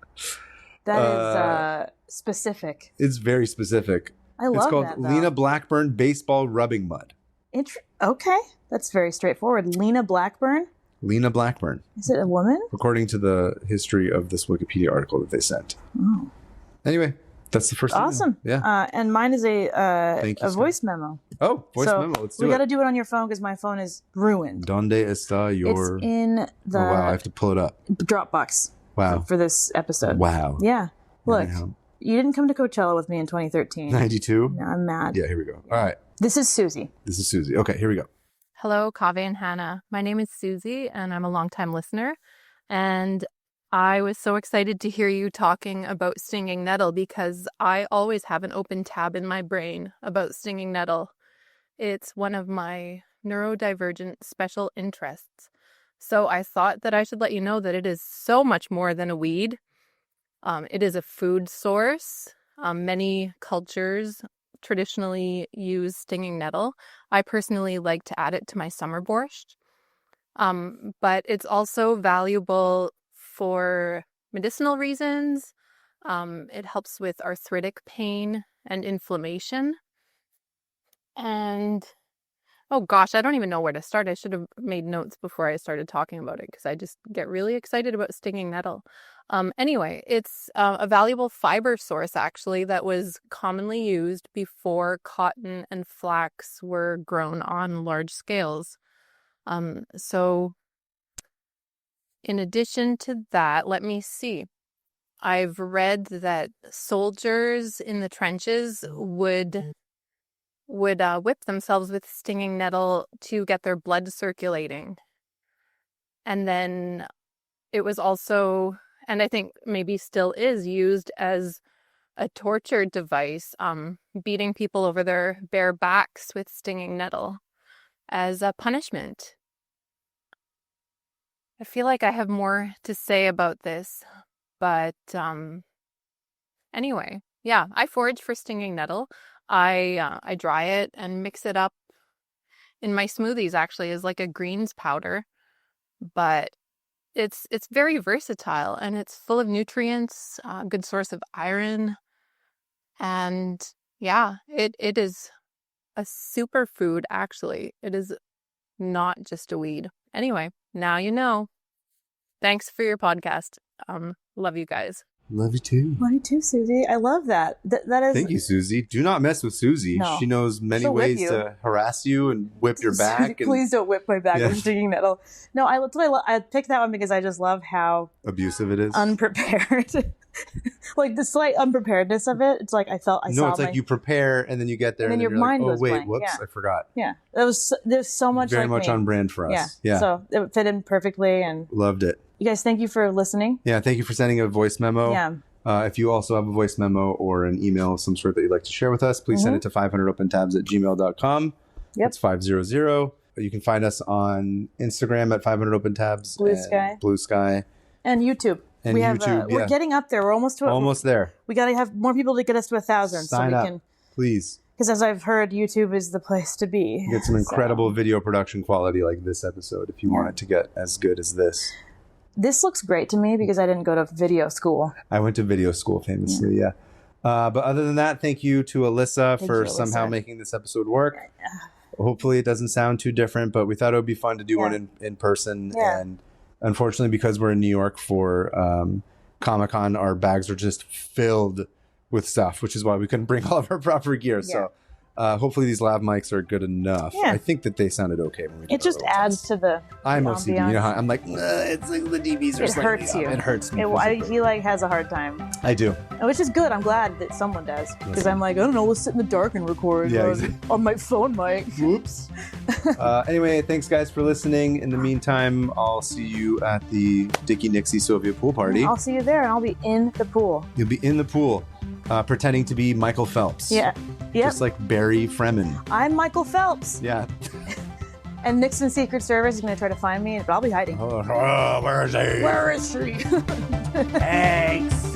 Speaker 2: that is specific.
Speaker 1: It's very specific.
Speaker 2: I love
Speaker 1: It's called
Speaker 2: that, though.
Speaker 1: Lena Blackburn Baseball Rubbing Mud.
Speaker 2: Okay. That's very straightforward. Lena Blackburn?
Speaker 1: Lena Blackburn.
Speaker 2: Is it a woman?
Speaker 1: According to the history of this Wikipedia article that they sent.
Speaker 2: Oh.
Speaker 1: Anyway, that's the first
Speaker 2: Awesome.
Speaker 1: email. Yeah.
Speaker 2: And mine is a voice memo.
Speaker 1: Oh, voice memo. Let's do it.
Speaker 2: We got to do it on your phone because my phone is ruined.
Speaker 1: Donde está your...
Speaker 2: It's in the...
Speaker 1: Oh, wow. I have to pull it up.
Speaker 2: Dropbox.
Speaker 1: Wow.
Speaker 2: For this episode.
Speaker 1: Wow.
Speaker 2: Yeah. Look,
Speaker 1: Anyhow.
Speaker 2: You didn't come to Coachella with me in 2013.
Speaker 1: 92?
Speaker 2: No, I'm mad.
Speaker 1: Yeah, here we go. All right.
Speaker 2: This is Susie.
Speaker 1: This is Susie. Okay, here we go.
Speaker 4: Hello, Kaveh and Hannah. My name is Susie, and I'm a longtime listener. And I was so excited to hear you talking about stinging nettle because I always have an open tab in my brain about stinging nettle. It's one of my neurodivergent special interests. So I thought that I should let you know that it is so much more than a weed. It is a food source. Many cultures traditionally use stinging nettle. I personally like to add it to my summer borscht. But it's also valuable for medicinal reasons. It helps with arthritic pain and inflammation. And, oh gosh, I don't even know where to start. I should have made notes before I started talking about it because I just get really excited about stinging nettle. Anyway, it's a valuable fiber source, actually, that was commonly used before cotton and flax were grown on large scales. So in addition to that, let me see. I've read that soldiers in the trenches would whip themselves with stinging nettle to get their blood circulating. And then it was also, and I think maybe still is, used as a torture device, beating people over their bare backs with stinging nettle as a punishment. I feel like I have more to say about this, but anyway, yeah, I forage for stinging nettle. I dry it and mix it up in my smoothies, actually, as like a greens powder. But it's very versatile and it's full of nutrients, good source of iron. And yeah, it is a superfood, actually. It is not just a weed. Anyway, now you know. Thanks for your podcast. Love you guys.
Speaker 1: Love you too.
Speaker 2: Love you too, Susie. I love that. That is.
Speaker 1: Thank you, Susie. Do not mess with Susie.
Speaker 2: No.
Speaker 1: She knows many
Speaker 2: She'll whip
Speaker 1: ways
Speaker 2: you.
Speaker 1: to harass you and whip your back.
Speaker 2: Susie, please don't whip my back
Speaker 1: Yeah.
Speaker 2: with stinging nettle. No, I picked that one because I just love how
Speaker 1: Abusive it is.
Speaker 2: unprepared, like the slight unpreparedness of it. It's like I saw
Speaker 1: it's like you prepare and then you get there
Speaker 2: And
Speaker 1: and,
Speaker 2: then your
Speaker 1: you're
Speaker 2: mind
Speaker 1: like, oh
Speaker 2: goes
Speaker 1: wait,
Speaker 2: blank.
Speaker 1: whoops,
Speaker 2: Yeah.
Speaker 1: I forgot.
Speaker 2: Yeah, there's so much
Speaker 1: Very
Speaker 2: like
Speaker 1: much
Speaker 2: me.
Speaker 1: on brand for us.
Speaker 2: Yeah. So it fit in perfectly, and
Speaker 1: Loved it.
Speaker 2: you guys, thank you for listening.
Speaker 1: Yeah, thank you for sending a voice memo.
Speaker 2: Yeah.
Speaker 1: If you also have a voice memo or an email of some sort that you'd like to share with us, please send it to 500opentabs@gmail.com.
Speaker 2: Yep.
Speaker 1: That's 500. You can find us on Instagram at 500opentabs.
Speaker 2: Blue
Speaker 1: and
Speaker 2: Sky.
Speaker 1: Blue Sky.
Speaker 2: And YouTube.
Speaker 1: And
Speaker 2: we have
Speaker 1: YouTube,
Speaker 2: we're
Speaker 1: yeah.
Speaker 2: getting up there. We're almost to it.
Speaker 1: Almost there.
Speaker 2: We got to have more people to get us to 1,000 so
Speaker 1: Sign
Speaker 2: we
Speaker 1: up,
Speaker 2: can.
Speaker 1: please.
Speaker 2: Because as I've heard, YouTube is the place to be.
Speaker 1: Get some incredible video production quality like this episode if you want it to get as good as this.
Speaker 2: This looks great to me because I didn't go to video school.
Speaker 1: I went to video school famously, yeah. But other than that, thank you to Alyssa for somehow making this episode work. Hopefully it doesn't sound too different, but we thought it would be fun to do one in person. Yeah. And unfortunately, because we're in New York for Comic-Con, our bags are just filled with stuff, which is why we couldn't bring all of our proper gear. So hopefully these lav mics are good enough. Yeah. I think that they sounded okay when we did
Speaker 2: it just adds to the
Speaker 1: I'm OCD. You know how I'm like, it's like the DBs are
Speaker 2: it hurts you.
Speaker 1: It hurts me.
Speaker 2: He like has a hard time.
Speaker 1: I do.
Speaker 2: Which is good. I'm glad that someone does. Because I'm like, I don't know, let's sit in the dark and record on my phone mic.
Speaker 1: Whoops. Anyway, thanks guys for listening. In the meantime, I'll see you at the Dickie Nixie Soviet pool party.
Speaker 2: I'll see you there and I'll be in the pool.
Speaker 1: You'll be in the pool. Pretending to be Michael Phelps.
Speaker 2: Yeah. Yep.
Speaker 1: Just like Barry Fremen.
Speaker 2: I'm Michael Phelps.
Speaker 1: Yeah.
Speaker 2: And Nixon's Secret Service is going to try to find me, but I'll be hiding.
Speaker 1: Where is he?
Speaker 2: Where is she?
Speaker 1: Thanks.